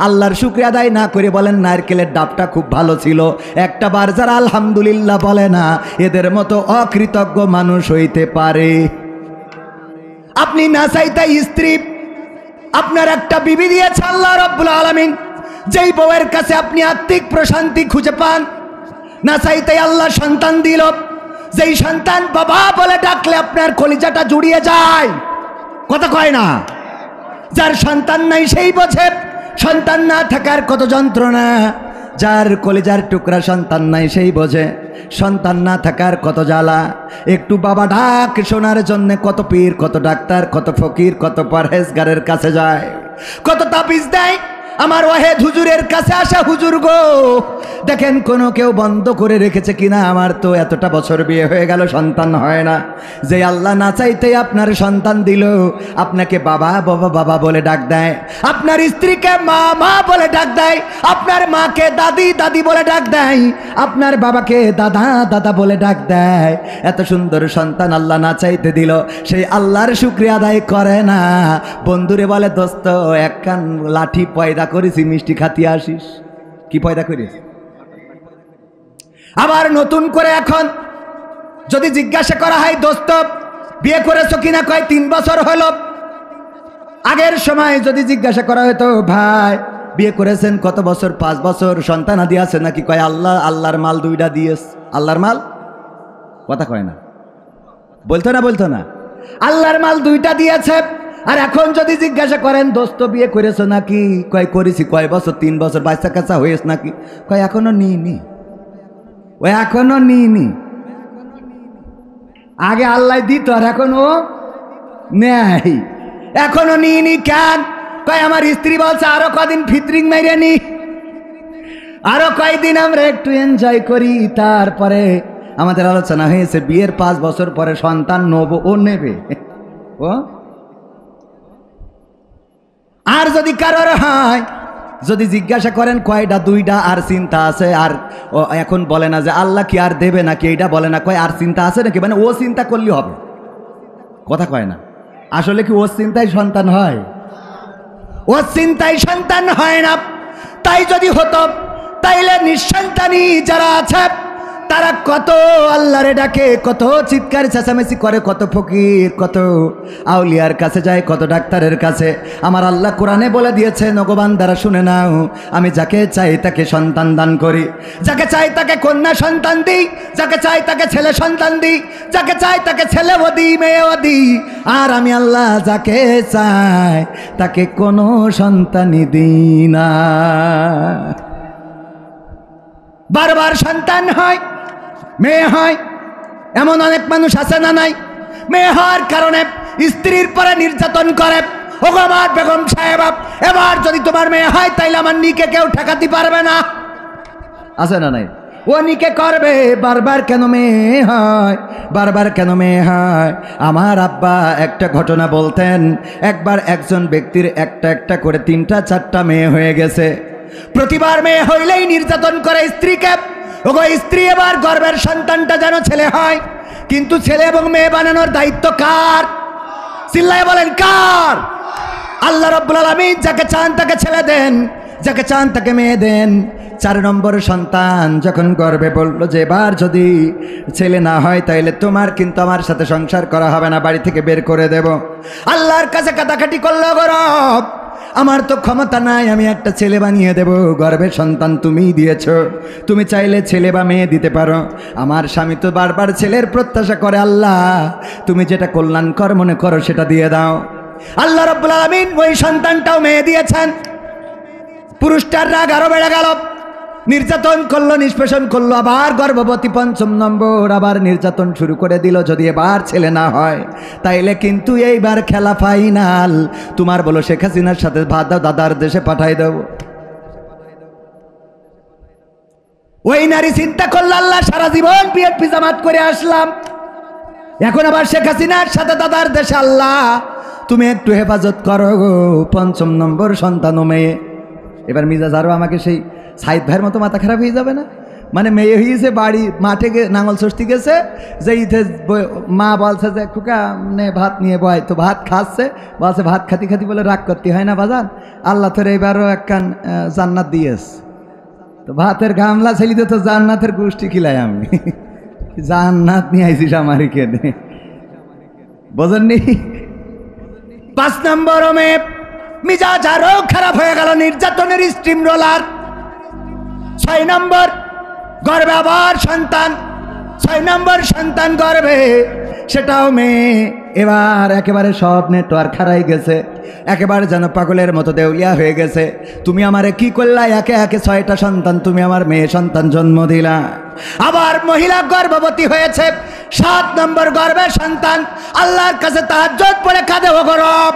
[SPEAKER 1] আল্লাহর শুকরিয়া আদায় না করে বলেন নারকেলের ডাবটা খুব ভালো ছিল। একটা বার যারা আলহামদুলিল্লাহ বলে না, এদের মতো অকৃতজ্ঞ মানুষ হইতে পারে? আপনি না চাইতে স্ত্রী আপনার একটা বিবি দিয়েছে আল্লাহ রাব্বুল আলামিন, যেই বউয়ের কাছে আপনি আত্মিক প্রশান্তি খুঁজে পান। না চাইতে আল্লাহ সন্তান দিল, যেই সন্তান বাবা বলে ডাকলে আপনার কলিজাটা জুড়িয়ে যায়। কথা কয় না? যার সন্তান নাই সেই বোঝে সন্তান না থাকার কত যন্ত্রণা। যার কলিজার টুকরা সন্তান নাই সেই বোঝে সন্তান না থাকার কত জ্বালা। একটু বাবা ডাক শোনার জন্য কত পীর, কত ডাক্তার, কত ফকির, কত পরহেজগারের কাছে যায়, কত তাবিজ দেয়। আমার ওয়াহেদ হুজুরের কাছে আসা, হুজুর গো দেখেন কোনো কেউ বন্ধ করে রেখেছে কিনা, আমার তো এতটা বছর বিয়ে হয়ে গেল সন্তান হয় না। যে আল্লাহ না চাইতেই আপনার সন্তান দিল, আপনাকে বাবা বাবা বাবা বলে ডাক দেয়, আপনার স্ত্রীকে মা মা বলে ডাক দেয়, আপনার মাকে দাদি দাদি বলে ডাক দেয়, আপনার বাবাকে দাদা দাদা বলে ডাক দেয়। এত সুন্দর সন্তান আল্লাহ না চাইতে দিল, সেই আল্লাহর শুকরিয়া আদায় করে না। বন্ধুরে বলে দোস্ত এক কান লাঠি পয়দা করেছি, মিষ্টি খাতি আসিস। কি পয়দা করিস? আবার নতুন করে এখন যদি জিজ্ঞাসা করা হয় দোস্ত বিয়ে করেছো কিনা, কয় 3 বছর হলো। আগের সময় যদি জিজ্ঞাসা করা হতো ভাই বিয়ে করেছেন কত বছর, 5 বছর, সন্তান আদি আছে নাকি, কয় আল্লাহর মাল 2টা দিয়েস। আল্লাহর মাল কথা কয় না, বলতো না আল্লাহর মাল 2টা দিয়েছে। আর এখন যদি জিজ্ঞাসা করেন দোস্ত বিয়ে করেছো নাকি, কয় করেছি। কয় বছর, 3 বছর, বাচ্চা কাচ্চা হয়েছ নাকি, কয় এখনো নিইনি। ওই এখনো নিইনি, আগে আল্লাহ দিত আর এখন ও নেই, এখনো নিইনি। কেন? কয় আমার স্ত্রী বলছে আরো কদিন ফিতরিং মেরে নি, আরো কয়দিন আমরা একটু এনজয় করি, তারপরে আমাদের আলোচনা হয়েছে বিয়ের 5 বছর পরে সন্তান নেব, ও নেবে। ও আর যদি কারোর হয়, যদি জিজ্ঞাসা করেন কয়টা, 2টা, আর চিন্তা আছে। আর ও এখন বলে না যে আল্লাহ কি আর দেবে নাকি, এইটা বলে না, কয় আর চিন্তা আছে নাকি, মানে ও চিন্তা করলে হবে, কথা কয় না। আসলে কি ওর চিন্তায় সন্তান হয়? ওর চিন্তায় সন্তান হয় না। তাই যদি হতো তাইলে নিঃসন্তানী যারা আছে তারা কত আল্লাহরে ডাকে, কত চিৎকার চেঁচামেচি করে, কত ফকির, কত আউলিয়ার কাছে যায়, কত ডাক্তারের কাছে। আমার আল্লাহ কোরআনে বলে দিয়েছেন, ওগোবান দ্বারা শুনে নাও, আমি যাকে চাই তাকে সন্তান দান করি, যাকে চাই তাকে কন্যা সন্তান দিই, যাকে চাই তাকে ছেলে সন্তান দিই, যাকে চাই তাকে ছেলেও দিই, মেয়েও দিই। আর আমি আল্লাহ যাকে চাই তাকে কোনো সন্তানই দিই না। বারবার সন্তান হয়, মেয়ে হয়, এমন অনেক মানুষ আছে না নাই? মেয়ে হওয়ার কারণে স্ত্রীর পরে নির্যাতন করে। ওগো আমার বেগম সাহেব, এবার যদি তোমার মেয়ে হয় তাইলে আমার নিকে কেউ ঠেকাতে পারবে না, আছে না নাই? ও নিকে করবে। বারবার কেন মেয়ে হয়, বারবার কেন মেয়ে হয়? আমার আব্বা একটা ঘটনা বলতেন, একবার একজন ব্যক্তির একটা করে 3টা 4টা মেয়ে হয়ে গেছে। প্রতিবার মেয়ে হইলেই নির্যাতন করে স্ত্রীকে। ওগো স্ত্রী, এবার গর্ভের সন্তানটা যেন ছেলে হয়, কিন্তু ছেলে এবং মেয়ে বানানোর দায়িত্ব কার? চিল্লায় বলেন কার? আল্লাহ রাব্বুল আলামিন যাকে চান তাকে ছেলে দেন, যাকে চান তাকে মেয়ে দেন। 4 নম্বর সন্তান যখন গর্ভে বলল যে এবার যদি ছেলে না হয় তাইলে তোমার কিন্তু আমার সাথে সংসার করা হবে না, বাড়ি থেকে বের করে দেব। আল্লাহর কাছে কাটাকাটি করলো, গরব আমার তো ক্ষমতা নাই, আমি একটা ছেলে বানিয়ে দেব। গর্ভের সন্তান তুমিই দিয়েছ, তুমি চাইলে ছেলে বা মেয়ে দিতে পারো। আমার স্বামী তো বারবার ছেলের প্রত্যাশা করে, আল্লাহ তুমি যেটা কল্যাণকর মনে করো সেটা দিয়ে দাও। আল্লাহ রাব্বুল আলামিন ওই সন্তানটাও মেয়ে দিয়েছেন। পুরুষটার রাগ আরো বেড়ে গেল, নির্যাতন করলো, নিষ্পেষণ করলো, আবার গর্ভবতী 5ম নম্বর, আবার নির্যাতন শুরু করে দিল। যদি এবার ছেলে না হয় তাইলে কিন্তু এইবার খেলা ফাইনাল, তোমার বলো শেখ হাসিনার সাথে দাদার দেশে পাঠাই দেব। ওই নারী চিন্তা করলো, আল্লাহ সারা জীবন বিএনপি জামাত করে আসলাম, এখন আবার শেখ হাসিনার সাথে দাদার দেশে, আল্লাহ তুমি একটু হেফাজত করো। 5ম নম্বর সন্তান ও মেয়ে। এবার মিজাজ আরো আমাকে সেই সাইদ ভাইয়ের মতো মাথা খারাপ হয়ে যাবে না? মানে মেয়ে হয়েছে, বাড়ি মাঠে নাঙল ষষ্ঠী গেছে, যে ইতে মা বলছে যে খুকা নে ভাত নিয়ে বয়, তো ভাত খাচ্ছে, বলছে ভাত খাতি খাতি বলে রাগ করতে হয় না বাজান, আল্লাহ তোর এবারও একখান জান্নাত দিয়েস। তো ভাতের গামলা ছেলিতে তো জান্নাতের গোষ্ঠী খিলাই আমি, জান্নাত নিয়ে আইসিস আমারই কেনে, বোঝেননি? 5 নম্বর মেয়ে, মিজাজ আরো খারাপ হয়ে গেল, নির্যাতনের স্টিম রোলার। 6 নম্বর গর্ভে আবার সন্তান, 6 নম্বর সন্তান গর্ভে, সেটাও মেয়ে। এবার একেবারে সব নেটওয়ার্ক হারাই গেছে, একেবারে যেন পাগলের মতো দেউলিয়া হয়ে গেছে। তুমি আমারে কি করলা? একে একে 6টা সন্তান তুমি আমার মেয়ে সন্তান জন্ম দিলা। আবার মহিলা গর্ভবতী হয়েছে, 7 নম্বর গর্ভে সন্তান। আল্লাহর কাছে তাহাজ্জুদ পড়ে কাঁদে, ও গরব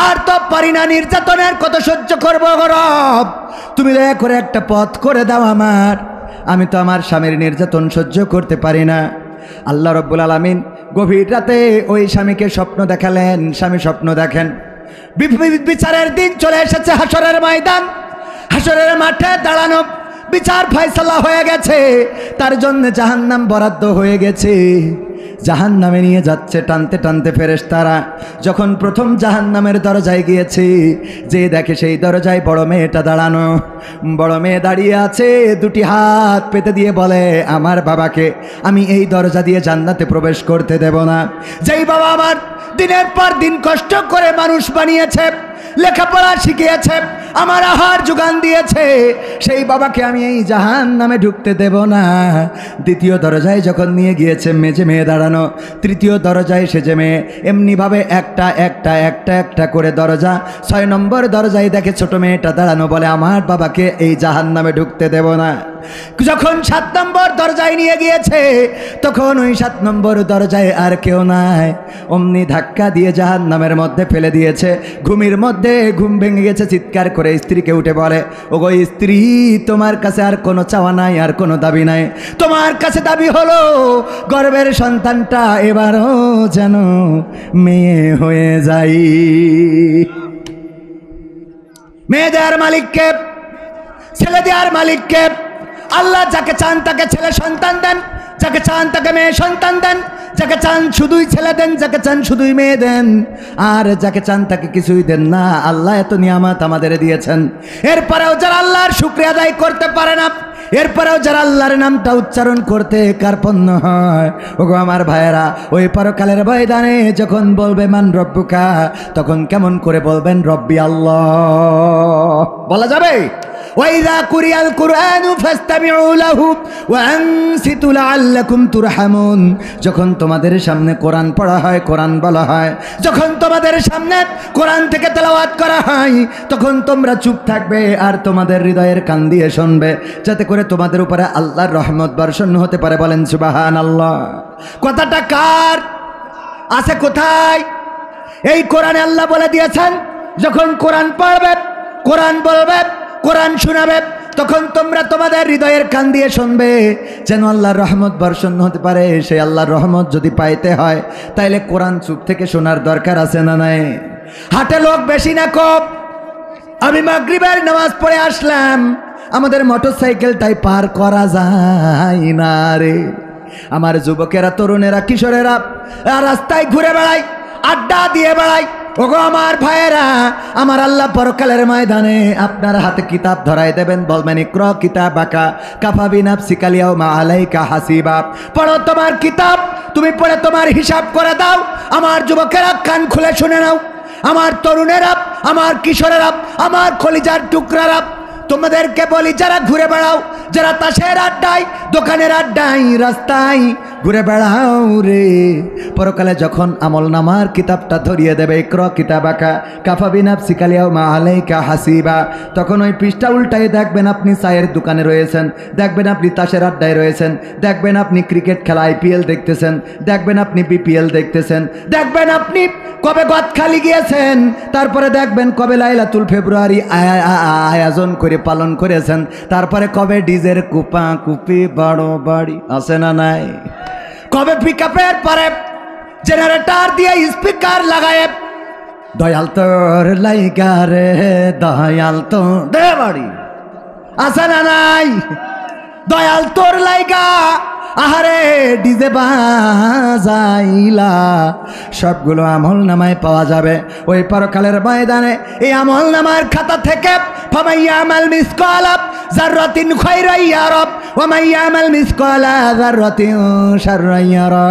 [SPEAKER 1] আর তো পারি না, নির্যাতনের কত সহ্য করবো গরব, তুমি দয়া করে একটা পথ করে দাও আমার, আমি তো আমার স্বামীর নির্যাতন সহ্য করতে পারি না। আল্লাহ রাব্বুল আলামিন গভীর রাতে ওই স্বামীকে স্বপ্ন দেখালেন। স্বামী স্বপ্ন দেখেন বিচারের দিন চলে এসেছে, হাসরের ময়দান, হাসরের মাঠে দাঁড়ানো, বিচার ফয়সালা হয়ে গেছে, তার জন্য জাহান্নাম বরাদ্দ হয়ে গেছে। জাহান্নামে নিয়ে যাচ্ছে টানতে টানতে ফেরেশতারা। যখন প্রথম জাহান্নামের দরজায় গিয়েছে, যে দেখে সেই দরজায় বড় মেয়েটা দাঁড়ানো। বড় মেয়ে দাঁড়িয়ে আছে, দুটি হাত পেতে দিয়ে বলে, আমার বাবাকে আমি এই দরজা দিয়ে জান্নাতে প্রবেশ করতে দেব না। যেই বাবা আমার দিনের পর দিন কষ্ট করে মানুষ বানিয়েছে, লেখাপড়া শিখিয়েছে, আমার আহার যোগান দিয়েছে, সেই বাবাকে আমি এই জাহান্নামে ঢুকতে দেব না। দ্বিতীয় দরজায় যখন নিয়ে গিয়েছে, মেজে মেয়ে দাঁড়ানো। তৃতীয় দরজায় সেজে মেয়ে এমনিভাবে একটা একটা একটা একটা করে দরজা। 6 নম্বর দরজায় দেখে ছোট মেয়েটা দাঁড়ানো, বলে আমার বাবাকে এই জাহান্নামে ঢুকতে দেব না। যখন 7 নম্বর দরজায় নিয়ে গিয়েছে, তখন ওই 7 নম্বর দরজায় আর কেউ নাই। অমনি ধাক্কা দিয়ে জাহান্নামের মধ্যে ফেলে দিয়েছে। ঘুমের মধ্যে ঘুম ভেঙে গেছে, চিৎকার করে স্ত্রীকে উঠে বলে, ওগো স্ত্রী, তোমার কাছে আর কোনো চাওয়া নাই, আর কোনো দাবি নাই। তোমার কাছে দাবি হলো গর্ভের সন্তানটা এবারও যেন মেয়ে হয়ে যাই। মেয়ে দেওয়ার মালিককে, ছেলে দেওয়ার মালিককে। আল্লাহ যাকে চান তাকে ছেলে সন্তান দেন, যাকে চান তাকে মেয়ে সন্তান দেন, যাকে চান শুধুই ছেলে দেন, যাকে চান শুধুই মেয়ে দেন, আর যাকে চান তাকে কিছুই দেন না। আল্লাহ এত নিয়ামত আমাদের দিয়েছেন, এরপরেও যারা আল্লাহর শুকরিয়া আদায় করতে পারে না, এরপরেও যারা আল্লাহর নামটা উচ্চারণ করতে কার্পণ্য হয়, ওগো আমার ভাইয়েরা, ওই পরকালের ময়দানে যখন বলবে মান রব্বুকা, তখন কেমন করে বলবেন রব্বি আল্লাহ? বলা যাবে? ওয়াইযা কুরিয়াল কুরআনু ফাসতামিউ লাহু ওয়া আনসিতু লাআল্লাকুম তুরহামুন। যখন তোমাদের সামনে কোরআন পড়া হয়, কোরআন বলা হয়, যখন তোমাদের সামনে কোরআন থেকে তেলাওয়াত করা হয়, তখন তোমরা চুপ থাকবে আর তোমাদের হৃদয়ের কান দিয়ে শুনবে, যাতে করে তোমাদের উপরে আল্লাহর রহমত বর্ষণ হতে পারে। বলেন সুবহানাল্লাহ। কথাটা কার আছে? কোথায়? এই কোরআনে আল্লাহ বলে দিয়েছেন, যখন কোরআন পড়বে, কোরআন বলবে, কোরআন শোনাবে, তখন তোমরা তোমাদের হৃদয়ের কান দিয়ে শুনবে, যেন আল্লাহর রহমত বর্ষণ হতে পারে। সেই আল্লাহর রহমত যদি পাইতে হয়, তাইলে কোরআন চুপ থেকে শোনার দরকার আছে না নাই? হাটে লোক বেশি না কম? আমি মাগরিবের নামাজ পড়ে আসলাম, আমাদের মোটরসাইকেলটাই পার করা যায় না রে। আমার যুবকেরা, তরুণেরা, কিশোরেরা রাস্তায় ঘুরে বেড়ায়, আড্ডা দিয়ে বেড়ায়। ওগো আমার ভাইয়েরা, আমার আল্লাহ পরকালের ময়দানে আপনার হাতে কিতাব ধরাই দেবেন, বলবেন ইকরা কিতাবাকা কাফা বিনাফসিকা আল-ইয়াওমা আলাইকা হাসিবা। পড়ো তোমার কিতাব, তুমি পড়ে তোমার হিসাব করে দাও। আমার যুবকেরা কান খুলে শুনে নাও, আমার তরুণেরা, আমার কিশোরেরা, আমার কলিজার টুকরারা, তোমাদেরকে বলি, যারা ঘুরে বেড়াও, যারা তাসের আড্ডায়, দোকানের আড্ডায়, রাস্তায় ঘুরে বেড়াও রে, পরকালে যখন আমল নামার কিতাবটা ধরিয়ে দেবে, ইকরা কিতাবাকা কাফা বিনাফসিকা আল-ইয়াওমা আলাইকা হাসিবা, তখন ওই পৃষ্ঠা উল্টায় দেখবেন আপনি চায়ের দোকানে রয়েছেন, দেখবেন আপনি তাসের আড্ডায় রয়েছেন, দেখবেন আপনি ক্রিকেট খেলা IPL দেখতেছেন, দেখবেন আপনি BPL দেখতেছেন, দেখবেন আপনি কবে গদখালি গিয়েছেন, তারপরে দেখবেন কবে লাইলাতুল ফেব্রুয়ারি আয়োজন করে পালন করেছেন, তারপরে কবে ডিজের কুপা কুপি বড় বাড়ি আছে না নাই, কবে পিকআপের পরে জেনারেটর দিয়ে স্পিকার লাগায় দয়াল তোর লাইগা রে দয়াল তো দে বাড়ি আছে না নাই, দয়াল তোর লাইগা আহারে ডিজে বাজাইলা। সবগুলো আমল নামায় পাওয়া যাবে ওই পরকালের ময়দানে। এই আমল নামার খাতা থেকে ফামাইয়ামাল মিসকালা যাররাতিন খায়রান ইয়ারা ওয়া মাইয়ামাল মিসকালা যাররাতিন শাররান ইয়ারা।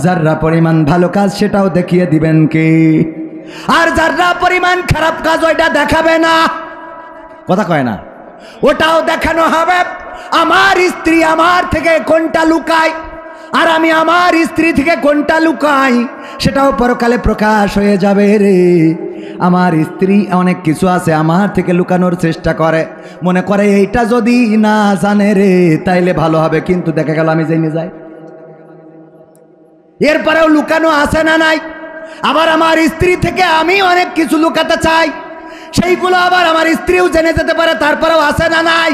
[SPEAKER 1] যাররা পরিমাণ ভালো কাজ সেটাও দেখিয়ে দিবেন কি, আর যাররা পরিমাণ খারাপ কাজ ওইটা দেখাবে না। কথা কয় না, ওটাও দেখানো হবে। আমার স্ত্রী আমার থেকে কোনটা লুকায়, আর আমি আমার স্ত্রী থেকে কোনটা লুকাই, সেটাও পরকালে প্রকাশ হয়ে যাবে রে। আমার স্ত্রী অনেক কিছু আছে আমার থেকে লুকানোর চেষ্টা করে, মনে করে এইটা যদি না জানে রে তাইলে ভালো হবে, কিন্তু দেখা গেল আমি জেনে যাই। এরপরেও লুকানো আছে না নাই? আবার আমার স্ত্রী থেকে আমি অনেক কিছু লুকাতে চাই, সেইগুলো আবার আমার স্ত্রীও জেনে যেতে পারে, তারপরেও আছে না নাই?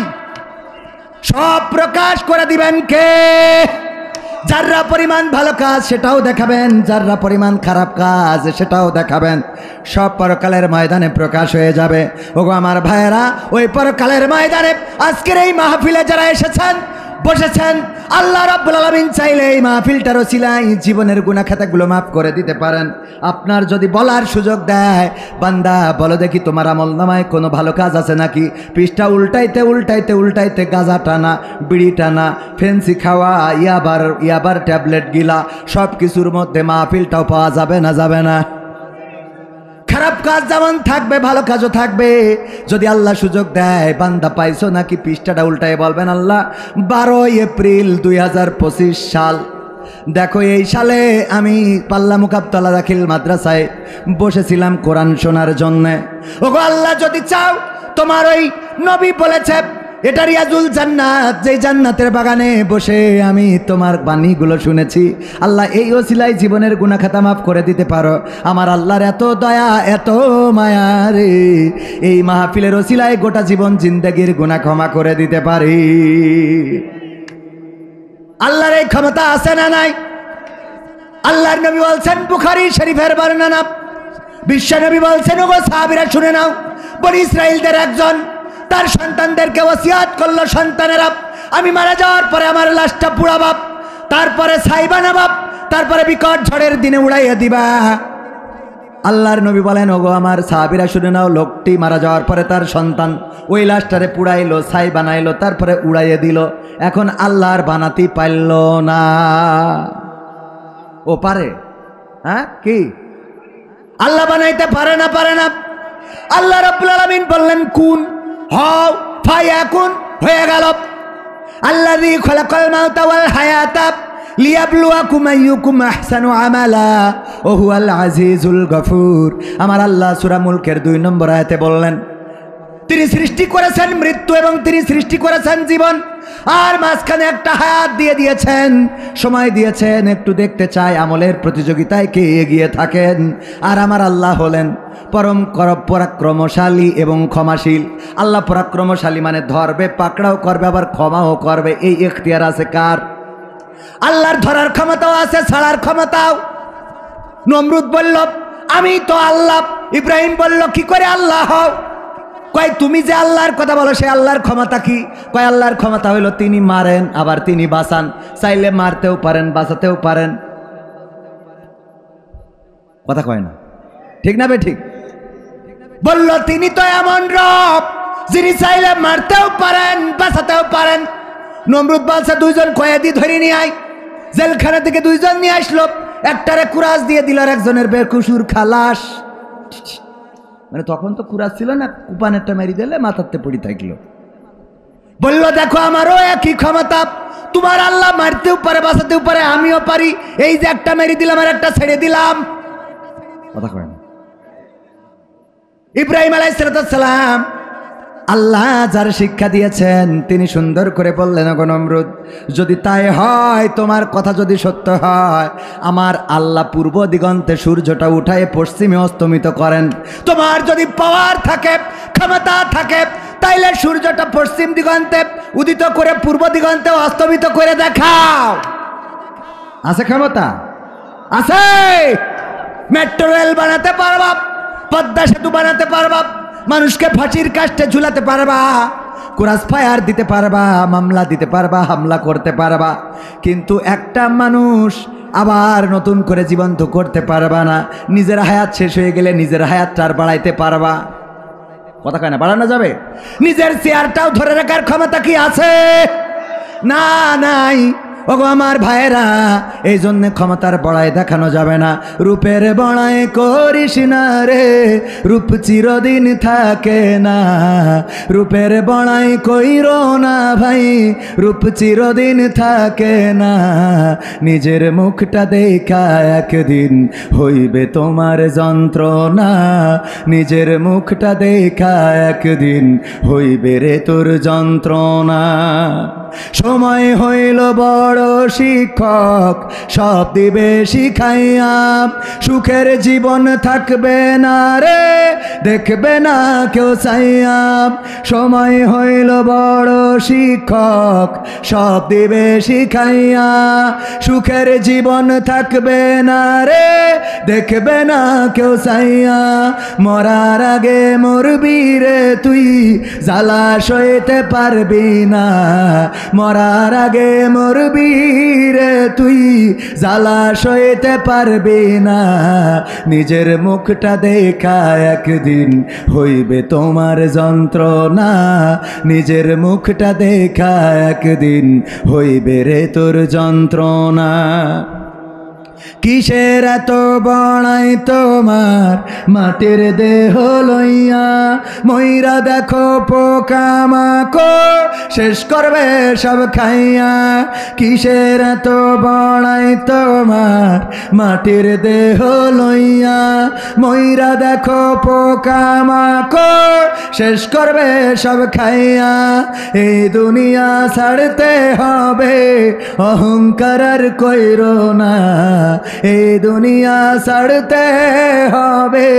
[SPEAKER 1] সব প্রকাশ করে দিবেন কে? যারা পরিমাণ ভালো কাজ সেটাও দেখাবেন, যারা পরিমাণ খারাপ কাজ সেটাও দেখাবেন। সব পরকালের ময়দানে প্রকাশ হয়ে যাবে। ওগো আমার ভাইয়েরা, ওই পরকালের ময়দানে আজকের এই মাহফিলে যারা এসেছেন, বসেছেন। আল্লাহ রাব্বুল আলামিন চাইলে এই মাহফিলটার ওসিলায় জীবনের গুনাহ খাতাগুলো মাফ করে দিতে পারেন। আপনার যদি বলার সুযোগ দেয়, বান্দা বলো দেখি তোমার আমলনামায় কোনো ভালো কাজ আছে নাকি? পৃষ্ঠা উল্টাইতে উল্টাইতে উল্টাইতে গাঁজা টানা, বিড়ি টানা, ফেন্সি খাওয়া, ইয়াবার ট্যাবলেট গিলা, সব কিছুর মধ্যে মাহফিলটাও পাওয়া যাবে না? যাবে না? খারাপ কাজ যেমন থাকবে, ভালো কাজও থাকবে। যদি আল্লাহ সুযোগ দেয়, বান্দা পাইছো নাকি, পৃষ্ঠাটা উল্টায় বলবেন আল্লাহ 12 এপ্রিল 2025 সাল, দেখো এই সালে আমি পাল্লা মুকাবতলা দাখিল মাদ্রাসায় বসেছিলাম কোরআন শোনার জন্যে। ওগো আল্লাহ, যদি চাও, তোমার ওই নবী বলেছে এটা রিয়াজুল জান্নাত, যেই জান্নাতের বাগানে বসে আমি তোমার বাণীগুলো শুনেছি। আল্লাহ, এই ওসিলায় জীবনের গুনাহ খাতা মাফ করে দিতে পারো। আমার আল্লাহর এত দয়া, এত মায়া রে, এই মাহফিলের ওসিলায় গোটা জীবন জিন্দেগির গুনাহ ক্ষমা করে দিতে পারি। আল্লাহর এই ক্ষমতা আছে না নাই? আল্লাহর নবী বলছেন, বুখারী শরীফের বর্ণনা, বিশ্ব নবী বলছেন, ওগো সাহাবীরা শুনে নাও, বনি ইসরাইলদের একজন তার সন্তানদেরকে ওসিয়াত করলো, সন্তানেরা আমি মারা যাওয়ার পরে আমার লাশটা পুড়াবাব, তারপরে ছাই বানাবাব, তারপরে বিকট ঝড়ের দিনে উড়াইয়া দিবা। আল্লাহর নবী বলেন, ওগো আমার সাহাবীরা শুনে নাও, লোকটি মারা যাওয়ার পরে তার সন্তান ওই লাশটারে পুড়াইলো, ছাই বানাইলো, তারপরে উড়াইয়া দিল। এখন আল্লাহর বানাতে পারল না। ও পারে? হ্যাঁ, কি আল্লাহ বানাইতে পারে না? পারে না। আল্লাহ রাব্বুল আলামিন বললেন, কুন হও, ফায়াকুন, হয়ে গেল। আল্লাযী খালাকাল মাউতা ওয়াল হায়াতা লিয়াবলুয়াকুম আইয়ুকুম আহসানু আমালা ওয়া হুয়াল আজিজুল গফুর। আমার আল্লাহ সূরা মুলকের 2 নম্বর আয়াতে বললেন, তিনি সৃষ্টি করেছেন মৃত্যু এবং তিনি সৃষ্টি করেছেন জীবন, আর মাঝখানে একটা হায়াত দিয়ে দিয়েছেন, সময় দিয়েছেন, একটু দেখতে চাই আমলের প্রতিযোগিতায় কে এগিয়ে থাকেন। আর আমার আল্লাহ হলেন পরম পরাক্রমশালী এবং ক্ষমাশীল। আল্লাহ পরাক্রমশালী মানে ধরবে, পাকড়াও করবে, আবার ক্ষমাও করবে। এই এখতিয়ার আছে কার? আল্লাহর ধরার ক্ষমতাও আছে, ছাড়ার ক্ষমতাও। নমরুদ বলল, আমি তো আল্লাহ। ইব্রাহিম বলল, কি করে আল্লাহ হও? কয়, তুমি যে আল্লাহর কথা বলো, সে আল্লাহর ক্ষমতা কি? কয়, আল্লাহর ক্ষমতা হইল তিনি মারেন, আবার তিনি বাঁচান, চাইলে মারতেও পারেন, বাঁচাতেও পারেন। কথা কয় না, ঠিক না বে ঠিক? বলল, তিনি তো এমন রব যিনি চাইলে মারতেও পারেন, বাঁচাতেও পারেন। নমরুদ বলছে, 2 জন কয়েদি ধরে নিয়ে আয়। জেলখানা থেকে 2 জন নিয়ে আসলো, একটারে কুরাস দিয়ে দিল, আর একজনের বেকুসুর খালাস। মানে তখন তো কুরাস ছিল না, কুপানেরটা মেরি দিলে মাথাতে পড়ি থাকলো। বলল, দেখো আমারও একই ক্ষমতা, তোমার আল্লাহ মারতেও পারে, বাঁচাতেও পারে, আমিও পারি। এই যে একটা মেরি দিলাম আর একটা ছেড়ে দিলাম। কথা কয় না। ইব্রাহিম আলাইহিস সালাম আল্লাহ যার শিক্ষা দিয়েছেন, তিনি সুন্দর করে বললেন, ওগো নমরুদ, যদি তাই হয়, তোমার কথা যদি সত্য হয়, আমার আল্লাহ পূর্ব দিগন্তে সূর্যটা উঠায় পশ্চিমে অস্তমিত করেন। তোমার যদি পাওয়ার থাকে, ক্ষমতা থাকে, তাইলে সূর্যটা পশ্চিম দিগন্তে উদিত করে পূর্ব দিগন্তে অস্তমিত করে দেখাও। আছে ক্ষমতা? আছে। মেট্রো রেল বানাতে পারবা, পদ্মা সেতু বানাতে পারবা, মানুষকে ফাঁসির কাস্টে ঝুলাতে পারবা, ক্রস ফায়ার দিতে পারবা, মামলা দিতে পারবা, হামলা করতে পারবা, কিন্তু একটা মানুষ আবার নতুন করে জীবন্ত করতে পারবা না। নিজের হায়াত শেষ হয়ে গেলে নিজের হায়াতটা আর বাড়াইতে পারবা? কথা কয় না, বাড়ানো যাবে? নিজের চেয়ারটাও ধরে রাখার ক্ষমতা কি আছে? না, নাই। ওগো আমার ভাইরা, এই জন্য ক্ষমতার বড়াই দেখানো যাবে না। রূপের বড়াই করিস না রে, রূপ চিরদিন থাকে না। রূপের বড়াই কইরো না ভাই, রূপ চিরদিন থাকে না। নিজের মুখটা দেখা একদিন হইবে তোমার যন্ত্রণা, নিজের মুখটা দেখা একদিন হইবে রে তোর যন্ত্রণা। সময় হইল বড় শিক্ষক, সব দিবে শিখাইয়া, সুখের জীবন থাকবে না রে, দেখবে না কেউ চাইয়া। সময় হইল বড় শিক্ষক, সব দিবে শিখাইয়া, সুখের জীবন থাকবে না রে, দেখবে না কেউ চাইয়া। মরার আগে মরবি রে তুই, জ্বালা সইতে পারবি না, মরার আগে মরবি রে তুই, জ্বালা সইতে পারবি না। নিজের মুখটা দেখা একদিন হইবে তোমার যন্ত্রণা, নিজের মুখটা দেখা একদিন হইবে রে তোর যন্ত্রণা। কিসের এত বড়াই তোমার মাটির দেহ লইয়া, ময়রা দেখো পোকামাকড় শেষ করবে সব খাইয়া। কিসের এত বড়াই তোমার মাটির দেহ লইয়া, ময়রা দেখো পোকামাকড় শেষ করবে সব খাইয়া। এই দুনিয়া ছাড়তে হবে অহংকার আর কইরো না, এই দুনিয়া ছাড়তে হবে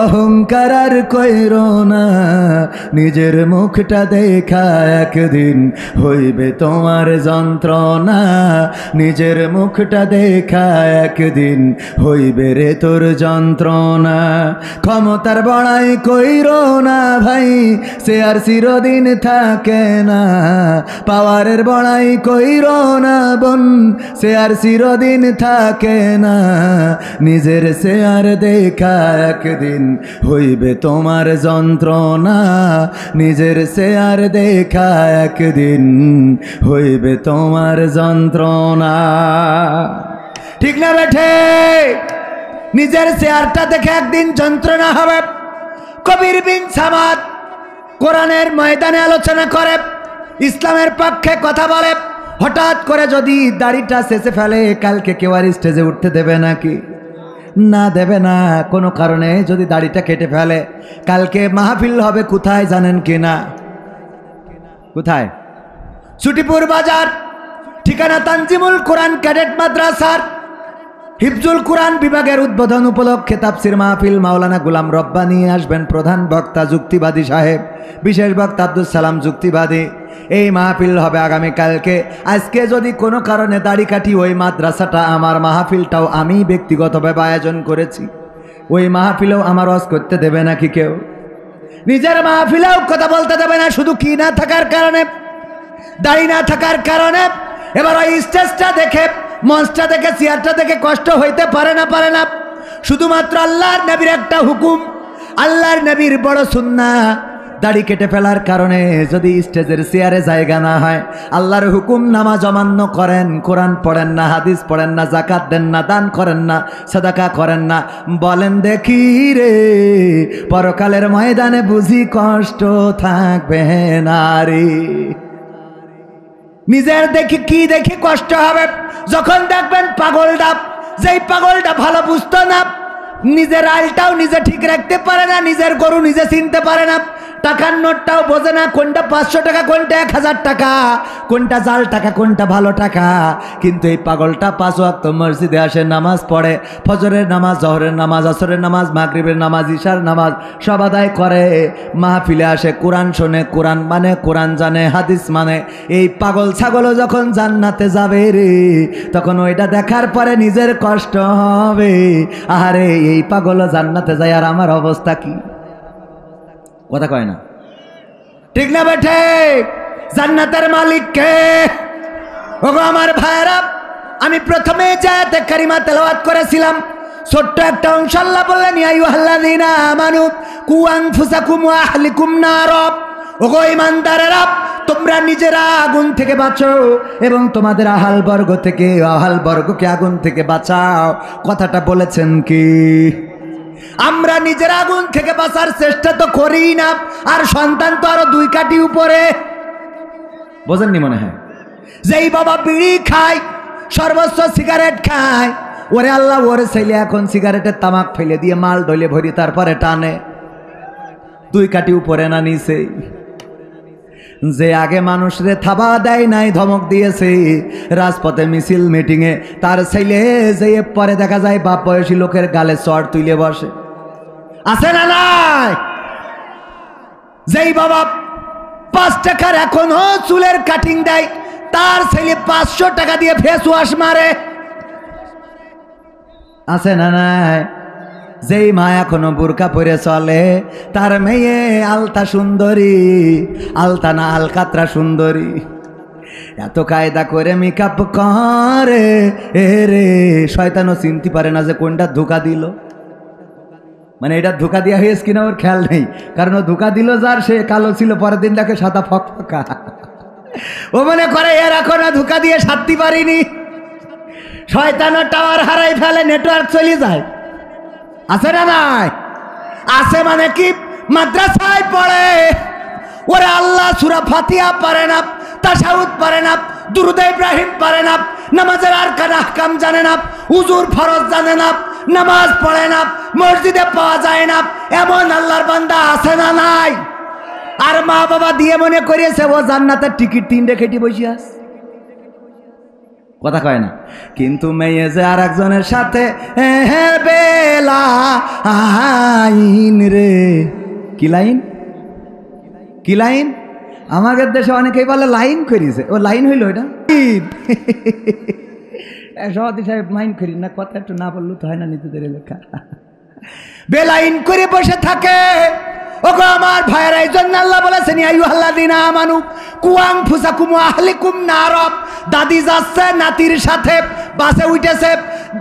[SPEAKER 1] অহংকার আর কইরো না। নিজের মুখটা দেখা একদিন হইবে তোমার যন্ত্রণা, নিজের মুখটা দেখা একদিন হইবে রে তোর যন্ত্রণা। ক্ষমতার বড়াই কইরো না ভাই, সে আর চিরদিন থাকে না। পাওয়ারের বড়াই কইরো না বোন, সে আর চিরদিন থাকে না। নিজের চেয়ার দেখা একদিন হইবে তোমার যন্ত্রণা, নিজের চেয়ার দেখা একদিন হইবে তোমার যন্ত্রণা। ঠিক না বেঠে? নিজের চেয়ারটা দেখে একদিন যন্ত্রণা হবে। কবির বিন সামাদ কোরআনের ময়দানে আলোচনা করে, ইসলামের পক্ষে কথা বলে। হঠাৎ করে যদি দাড়িটা শেষে ফেলে, কালকে কেউ আর স্টেজে উঠতে দেবে নাকি? না, দেবে না। কোনো কারণে যদি দাড়িটা কেটে ফেলে, কালকে মাহফিল হবে কোথায় জানেন কি না? কোথায়? ছুটিপুর বাজার, ঠিকানা তানজিমুল কোরআন ক্যাডেট মাদ্রাসার হিফজুল কোরআন বিভাগের উদ্বোধন উপলক্ষে তাফসির মাহফিল। মাওলানা গোলাম রব্বানী আসবেন প্রধান বক্তা, যুক্তিবাদী সাহেব, বিশেষ বক্তা আব্দুল সালাম যুক্তিবাদী। এই মাহফিল হবে আগামীকালকে। আজকে যদি কোনো কারণে দাড়ি কাটি, ওই মাদ্রাসাটা আমার, মাহফিলটাও আমি ব্যক্তিগতভাবে আয়োজন করেছি। ওই মাহফিলেও আমার ওয়াজ করতে দেবে নাকি কেউ? নিজের মাহফিলেও কথা বলতে দেবে না, শুধু কি না থাকার কারণে, দাড়ি না থাকার কারণে। এবার ওই স্টেজটা দেখে, মঞ্চটা দেখে, চেয়ারটা দেখে কষ্ট হইতে পারে না, পারে না। শুধুমাত্র আল্লাহর নবীর একটা হুকুম, আল্লাহর নবীর বড় সুন্নাহ, দাড়ি কেটে ফেলার কারণে যদি স্টেজের চেয়ারে জায়গা না হয়, আল্লাহর হুকুম নামাজ অমান্য করেন, কোরআন পড়েন না, হাদিস পড়েন না, যাকাত দেন না, দান করেন না, সাদাকা করেন না, বলেন দেখি রে পরকালের ময়দানে বুঝি কষ্ট থাকবে না রে? নিজের দেখি কি দেখি কষ্ট হবে? যখন দেখবেন পাগলটা, যেই পাগলটা ভালো বুঝতো না, নিজের আলটাও নিজে ঠিক রাখতে পারে না, নিজের গরু নিজে চিনতে পারে না, টাকার নোটটাও বোঝে না, কোনটা 500 টাকা, কোনটা 1000 টাকা, কোনটা জাল টাকা, কোনটা ভালো টাকা। কিন্তু এই পাগলটা 5 ওয়াক্ত মসজিদে আসে, নামাজ পড়ে, ফজরের নামাজ, জহরের নামাজ, আসরের নামাজ, মাগরিবের নামাজ, ইশার নামাজ সব আদায় করে, মাহফিলে আসে, কোরআন শোনে, কোরআন মানে, কোরআন জানে, হাদিস মানে। এই পাগল ছাগলও যখন জান্নাতে যাবে রে, তখন ওইটা দেখার পরে নিজের কষ্ট হবে। আরে এই পাগলও জান্নাতে যায়, আর আমার অবস্থা কি? কথা কয় না, ঠিক না বেঠে? জান্নাতের মালিক কে? ওগো আমার ভাইরা, আমি প্রথমে জায়াতে কারিমা তেলাওয়াত করেছিলাম, ছোট্ট একটা অংশ আল্লাহ বললেন, ইয়া আইয়ুহাল্লাযীনা আমানু কু আনফুসাকুম ওয়া আহলিকুম নার। ওগো ঈমানদারেরা, তোমরা নিজেরা আগুন থেকে বাঁচো এবং তোমাদের আহাল বর্গ থেকে, আহাল বর্গকে আগুন থেকে বাঁচাও। কথাটা বলেছেন কি? আমরা নিজের আগুন থেকে বাঁচার চেষ্টা তো করি না, আর সন্তান তো আরো 2 কাঠি উপরে। বোঝেননি মনে হয়? যেই বাবা বিড়ি খায়, সর্বোচ্চ সিগারেট খায়, ওরে আল্লাহ ওরে ছেলে এখন সিগারেটের তামাক ফেলে দিয়ে মাল ডলে ভরি তারপরে টানে, 2 কাঠি উপরে না নিচে। যে আগে মানুষরে থাবা দেয় নাই, ধমক দিয়েছে রাজপথে মিছিল মিটিংয়ে, তার ছেলে যে পরে দেখা যায় বাপ বয়সী লোকের গালে চড় তুলে বসে, আছে না নাই? যেই বাবা 5 টাকার এখনো চুলের কাটিং দেয়, তার ছেলে 500 টাকা দিয়ে ফেস ওয়াশ মারে, আছে না নাই? যেই মা এখনো বুরকা পরে চলে, তার মেয়ে আলতা সুন্দরী, আলতা না আলকাতরা সুন্দরী। এত কায়দা করে মেকআপ করে রে, শয়তানও চিনতে পারে না যে কোনটা ধোকা দিল। মানে এটা ধোকা দেওয়া হয়েছে কিনা ওর খেয়াল নেই, কারণ ও ধোকা দিল যার সে কালো ছিল, পরের দিন দেখে সাদা ফকফকা। ও মনে করে এর এখন ধোকা দিয়ে সারতে পারিনি। শয়তানও টাওয়ার হারাই ফেলে, নেটওয়ার্ক চলে যায়। আছে না নাই? আছে মানে কি? মাদ্রাসায় পড়ে, ওরা আল্লাহ সূরা ফাতিহা পারে না, তাশাহুদ পারে না, দুরূদ ইব্রাহিম পারে না, নামাজের আরকান আহকাম জানে না, উযুর ফরজ জানে না, নামাজ পড়ে না, মসজিদে পাওয়া যায় না, এমন আল্লাহর বান্দা আছে না নাই? আর মা বাবা দিয়ে মনে করিয়েছে ও জান্নাতের টিকিট 3 কেটে বসে আছে। কথা কয় না। কিন্তু মেয়ে যে আর একজনের সাথে বেলা আইন রে। কি লাইন? কি লাইন? আমাদের দেশে অনেকেই বলে লাইন করিছে। ও লাইন হইল এটা? সভাপতি সাহেব মাইন করি না, কথা একটু না বললো তো হয় না, নিজেদের লেখা। বেলাইন করে বসে থাকে। ওগো আমার ভাইয়েরা, এই জন্য আল্লাহ বলেছেন ইয়া আইয়ুহাল্লাযীনা আমানু কু আনফুসাকুম ওয়া আহলিকুম নার। দাদি যাচ্ছে নাতির সাথে, বাসে উঠেছে,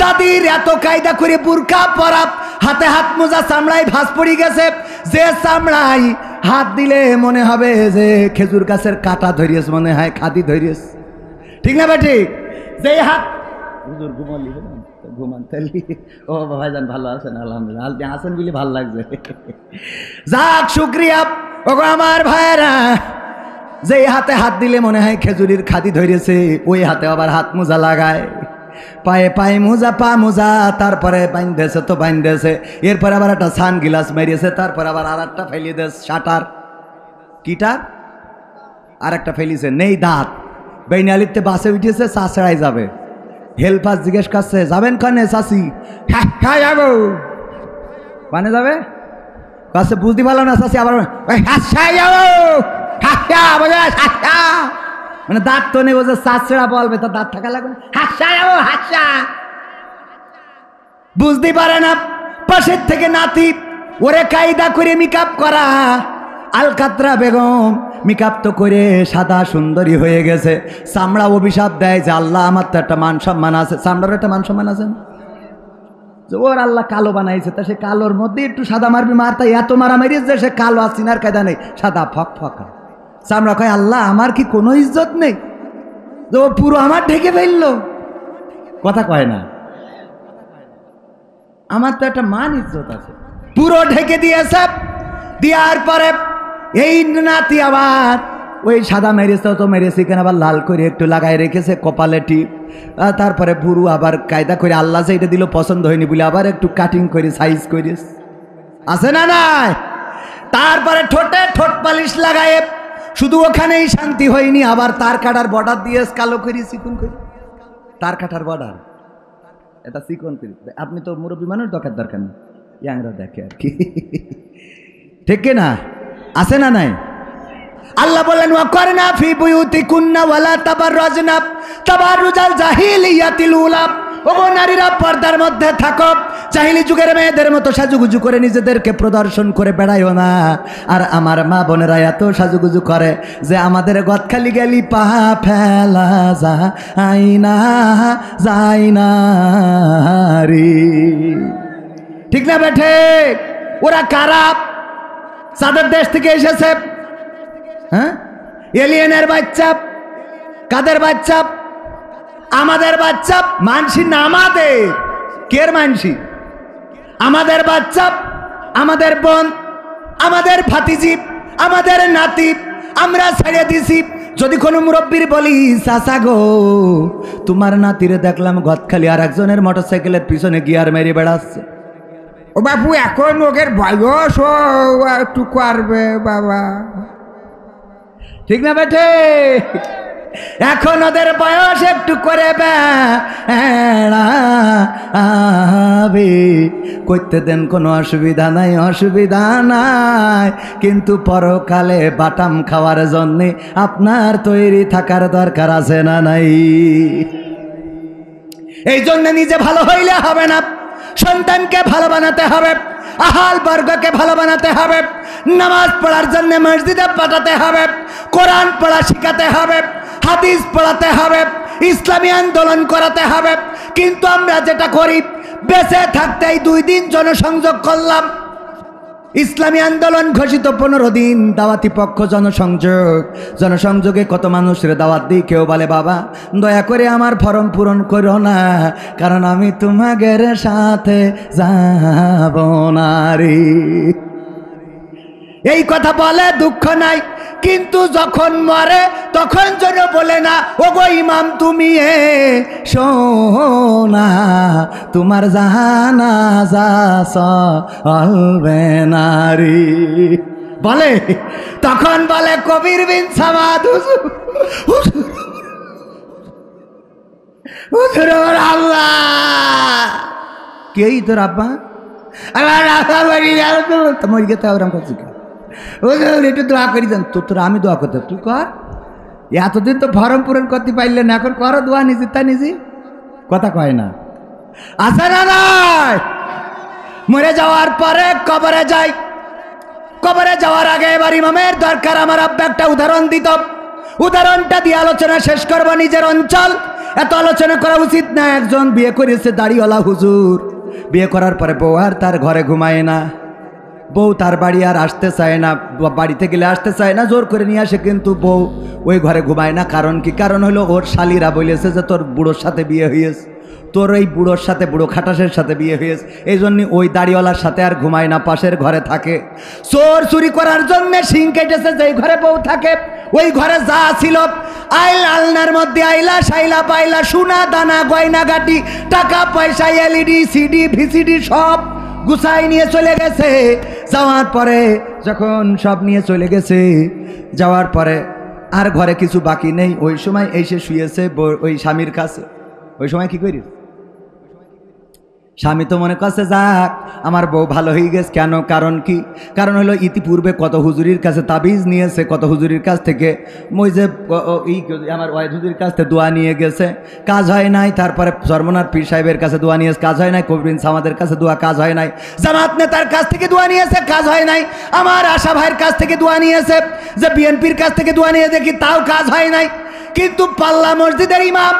[SPEAKER 1] দাদির এত কায়দা করে বুরকা পরা, হাতে হাত মোজা, চামড়ায় ভাঁজ পড়ে গেছে, যে চামড়ায় হাত দিলে মনে হবে যে খেজুর গাছের কাঁটা ধরিয়েছে, মনে হয় খাদি ধরিয়েছে। ঠিক না ভাই? ঠিক। যে হাত হুজুর ঘুমালি ঘুমান তালি। ও ভাইজান ভালো আছেন? আলহামদুলিল্লাহ। আপনি আছেন বলে ভালো লাগছে। যাক শুকরিয়া। ওগো আমার ভাইয়েরা, যে হাতে হাত দিলে মনে হয় খেজুরির খাদি ধরেছে, ওই হাতে আবার হাত মোজা লাগায়, পায়ে পায়ে মোজা, পা মোজা, তারপরে বাইন্ধেছে তো বাইন্ধেছে, এরপরে আবার একটা সান গিলাস মেরিয়েছে, তারপরে আবার আর একটা ফেলি দেশ শাটার কিটার আর একটা ফেলিছে, নেই দাঁত। বেইনালিতে বাসে উঠেছে, চাষড়াই যাবে। হেল্পার জিজ্ঞেস করছে যাবেন কানে? চাষি হ্যাঁ যাবো। কানে যাবে? কাছে বুঝতে পারলো না চাষি, আবার মানে দাঁত তো নেই, বোঝে চাষড়া বলবে, তার দাঁত থাকা লাগবে। বুঝতে পারে না। পাশের থেকে নাতি, ওরে কায়দা করে মেকআপ করা। আলকাতরা বেগম মেকআপ তো করে সাদা সুন্দরী হয়ে গেছে, চামড়া অভিশাপ দেয় যে আল্লাহ আমার তো একটা মান সম্মান আছে। চামড়ার একটা মান সম্মান আছে, ওর আল্লাহ কালো বানাইছে, তা সে কালোর মধ্যে একটু সাদা মারবি, মারতা এত মারামারি যে সে কালো আসিনার কায়দা নেই, সাদা ফক ফকা। চামড়া কয় আল্লাহ আমার কি কোনো ইজ্জত নেই যে ও পুরো আমার ঢেকে ফেললো? কথা কয় না। আমার তো একটা মান ইজ্জত আছে। পুরো ঢেকে দিয়েছে। দেওয়ার পরে এই নাতি আবার ওই সাদা মেরেছে তো মেরেছে, কেন আবার লাল করে একটু লাগাই রেখেছে কপালে টিপ। তারপরে পুরু আবার কায়দা করে আল্লাহ যে এটা দিল পছন্দ হয়নি বলে আবার একটু কাটিং করে সাইজ করিস। আছে না নাই? তারপরে ঠোঁটে ঠোঁট পালিশ লাগায়। শুধু ওখানেই শান্তি হয়নি, আবার তার কাটার বর্ডার দিয়ে কালো করি, চিকন করি। তার কাটার বর্ডার এটা চিকন করি। আপনি তো মুরব্বী মানুষ, দরকার নেই, ইয়াংরা দেখে আর কি। ঠিক না? আছে না নাই? আল্লাহ বলেন ওয়াকরনা ফি বুয়ুতিকুন্না ওয়ালা তাবাররাজনা তাবাররুজাল জাহিলিয়াতিল উলা। ওগো নারীরা পর্দার মধ্যে থাকো, জাহিলি যুগের মেয়েদের মতো সাজুগুজু করে নিজেদেরকে প্রদর্শন করে বেড়াইও না। আর আমার মা বোনেরা এত সাজুগুজু করে যে আমাদের গদখালি গেলি পা ফেলা যায় না রে। ঠিক না বেঠে? ওরা কারা? সাদের দেশ থেকে এসেছে। হ্যাঁ, এলিয়েনের বাচ্চা। কাদের বাচ্চা? আমাদের বাচ্চা। মানসি না আমাদের, কের মানসি? আমাদের বাচ্চা, আমাদের বোন, আমাদের ভাতিজি, আমাদের নাতি আমরা ছেড়ে দিছি। যদি কোনো মুরব্বীর বলি চাচা গো তোমার নাতিরে দেখলাম গদখালি আর একজনের মোটরসাইকেলের পিছনে গিয়ার মেরে বেড়াচ্ছে, ও বাপু এখন ওদের বয়স একটু করবে বাবা। ঠিক না বেঠে? এখন ওদের বয়স একটু করে বেড়াবে, করতে দেন, কোনো অসুবিধা নাই, অসুবিধা নাই। কিন্তু পরকালে বাটাম খাওয়ার জন্যে আপনার তৈরি থাকার দরকার আছে না নাই? এই জন্য নিজে ভালো হইলে হবে না, সন্তানকে ভালো বানাতে হবে, আহাল বর্গকে ভালো বানাতে হবে, নামাজ পড়ার জন্য মসজিদে পাঠাতে হবে, কোরআন পড়া শিখাতে হবে, হাদিস পড়াতে হবে, ইসলামী আন্দোলন করাতে হবে। কিন্তু আমরা যেটা করি, বেঁচে থাকতেই 2 দিন জনসংযোগ করলাম, ইসলামী আন্দোলন ঘোষিত 15 দিন, দাওয়াতি পক্ষ জনসংযোগে কত মানুষের দাওয়াত দিই, কেউ বলে বাবা দয়া করে আমার ফরম পূরণ করো না, কারণ আমি তোমাদের সাথে যাব না রে। এই কথা বলে দুঃখ নাই, কিন্তু যখন মরে তখন যেন বলে না ওগো ইমাম তুমি শোনা, তোমার জানাজা চলবে না রে। বলে তখন বলে কবির বিন সামাদ হুজুর আল্লাহ কেই তোর আব্বা আমার আব্বা বাড়ি তোমার গেতে ওরম করছি একটু দোয়া করি দেন তো, তোর আমি দোয়া করতে তুই কর, এতদিন তো ফরম পূরণ করতে পারলে না, এখন করো দোয়া নিজে তা নিজে, কথা কয় না। আছে না নাই? মরে যাওয়ার পরে কবরে যাই, কবরে যাওয়ার আগে এবার ইমামের দরকার। আমার আব্বা একটা উদাহরণ দিত, উদাহরণটা দিয়ে আলোচনা শেষ করবো। নিজের অঞ্চল এত আলোচনা করা উচিত না। একজন বিয়ে করেছে দাড়িওয়ালা হুজুর, বিয়ে করার পরে বউ আর তার ঘরে ঘুমায় না, বউ তার বাড়ি আর আসতে চায় না, বাড়িতে গেলে আসতে চায় না, জোর করে নিয়ে আসে, কিন্তু বউ ওই ঘরে ঘুমায় না। কারণ কি? কারণ হলো ওর শালিরা বলেছে যে তোর বুড়োর সাথে বিয়ে হয়েছে, তোর ওই বুড়োর সাথে, বুড়ো খাটাসের সাথে বিয়ে হয়েছে, এই জন্য ওই দাড়িওয়ালার সাথে আর ঘুমায় না, পাশের ঘরে থাকে। চোর চুরি করার জন্য শিং কেটেছে, যেই ঘরে বউ থাকে ওই ঘরে যা ছিল আলনার মধ্যে আইলা শাইলা পাইলা, সোনা দানা গয়না গাটি টাকা পয়সা এলইডি সিডি ভিসিডি সব গুছাই নিয়ে চলে গেছে। যাওয়ার পরে যখন সব নিয়ে চলে গেছে, যাওয়ার পরে আর ঘরে কিছু বাকি নেই, ওই সময় এসে শুয়েছে ওই স্বামীর কাছে। ওই সময় কি করিস? স্বামী তো মনে করছে যাক আমার বউ ভালো হয়ে গেছে। কেন? কারণ কি? কারণ হলো ইতিপূর্বে কত হুজুরির কাছে তাবিজ নিয়েছে, কত হুজুরির কাছ থেকে মই যে আমার ওয়াইদ হুজুরির কাছ থেকে দোয়া নিয়ে গেছে, কাজ হয় নাই। তারপরে সরমনার পীর সাহেবের কাছে দোয়া নিয়েছে, কাজ হয় নাই। কবির সামাদের কাছে দোয়া, কাজ হয় নাই। জামাত নেতার কাছ থেকে দোয়া নিয়েছে, কাজ হয় নাই। আমার আশা ভাইয়ের কাছ থেকে দোয়া নিয়েছে, যে বিএনপির কাছ থেকে দোয়া নিয়ে দেখি, তাও কাজ হয় নাই। কিন্তু পাল্লা মসজিদের ইমাম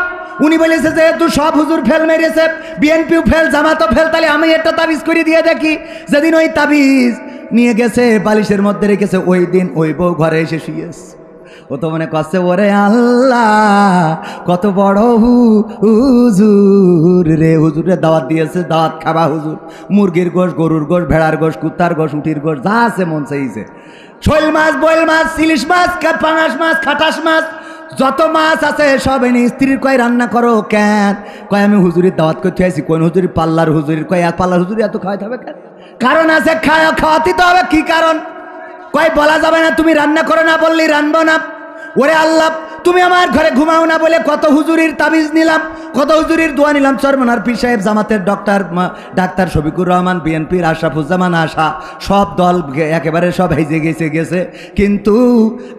[SPEAKER 1] উনি বলেছে যেহেতু সব হুজুর ফেল মেরেছে, বিএনপিও ফেল, জামাতও ফেল, তাহলে আমি একটা তাবিজ করে দিয়ে দেখি। যেদিন ওই তাবিজ নিয়ে গেছে বালিশের মধ্যে রেখেছে, ওই দিন ওই বউ ঘরে এসে শুয়েছে। ও তো মনে করছে ওরে আল্লাহ কত বড় হুজুর রে, হুজুরের দাওয়াত দিয়েছে, দাওয়াত খাবা হুজুর। মুরগির গোশ, গরুর গোশ, ভেড়ার গোশ, কুত্তার গোশ, উটির গোশ, যা আছে মন চাইছে, শোল মাছ, বয়েল মাছ, ইলিশ মাছ, পাঙাশ মাছ, খাটাস মাছ, যত মাছ আছে সব এনে স্ত্রীর কয় রান্না করো। কেন? কয় আমি হুজুরির দাওয়াত করতে আইছি। কোন হুজুরি? পাল্লার হুজুরির। কয় পাল্লার হুজুরি এত খাওয়াইতে হবে কেন? কারণ আছে, খাওয়াতে তো হবে। কি কারণ? কয় বলা যাবে না, তুমি রান্না করো না বললি রানবো না। ওরে আল্লাহ তুমি আমার ঘরে ঘুমাও না বলে কত হুজুরির তাবিজ নিলাম, কত হুজুরির দোয়া নিলাম। চরমনার পীর সাহেব, জামাতের ডাক্তার শফিকুর রহমান, বিএনপির আশরাফুজ্জামান আশা, সব দল একেবারে সব হেজে গেছে। কিন্তু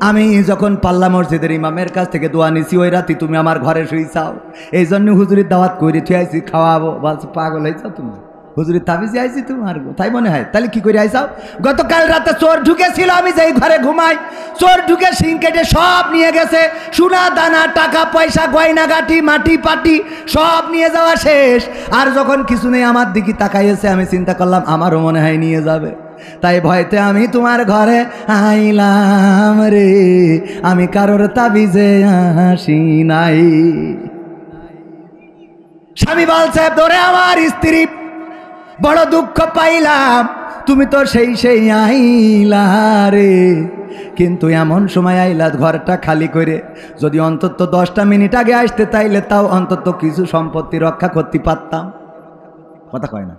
[SPEAKER 1] আমি যখন পাল্লা মসজিদের ইমামের কাছ থেকে দোয়া নিছি, ওই রাতি তুমি আমার ঘরে শুইছাও, এই জন্য হুজুরির দাওয়াত করে থুয়াইছি, খাওয়াবো। বলছো পাগল হয়েছ তুমি, হুজুরের তাবিজে আইছি তোমার, তাই মনে হয়? তাহলে কি করে আইসাও? গতকাল রাতে চোর ঢুকেছিল, আমি যেই ঘরে ঘুমাই, চোর ঢুকে শিং কেটে সব নিয়ে গেছে, সোনা দানা টাকা পয়সা গয়না গাটি মাটি পাটি সব নিয়ে যাওয়া শেষ। আর যখন কিছু নেই আমার দিকে তাকাইছে, আমি চিন্তা করলাম আমারও মনে হয় নিয়ে যাবে, তাই ভয়তে আমি তোমার ঘরে আইলাম রে, আমি কারোর তাবিজে আসি নাই। স্বামী বলছে তোরে আমার স্ত্রী বড় দুঃখ পাইলাম, তুমি তো সেই আইলা রে, কিন্তু এমন সময় আইলা ঘরটা খালি করে, যদি অন্তত 10টা মিনিট আগে আসতে তাইলে তাও অন্তত কিছু সম্পত্তি রক্ষা করতে পারতাম। কথা কয় না?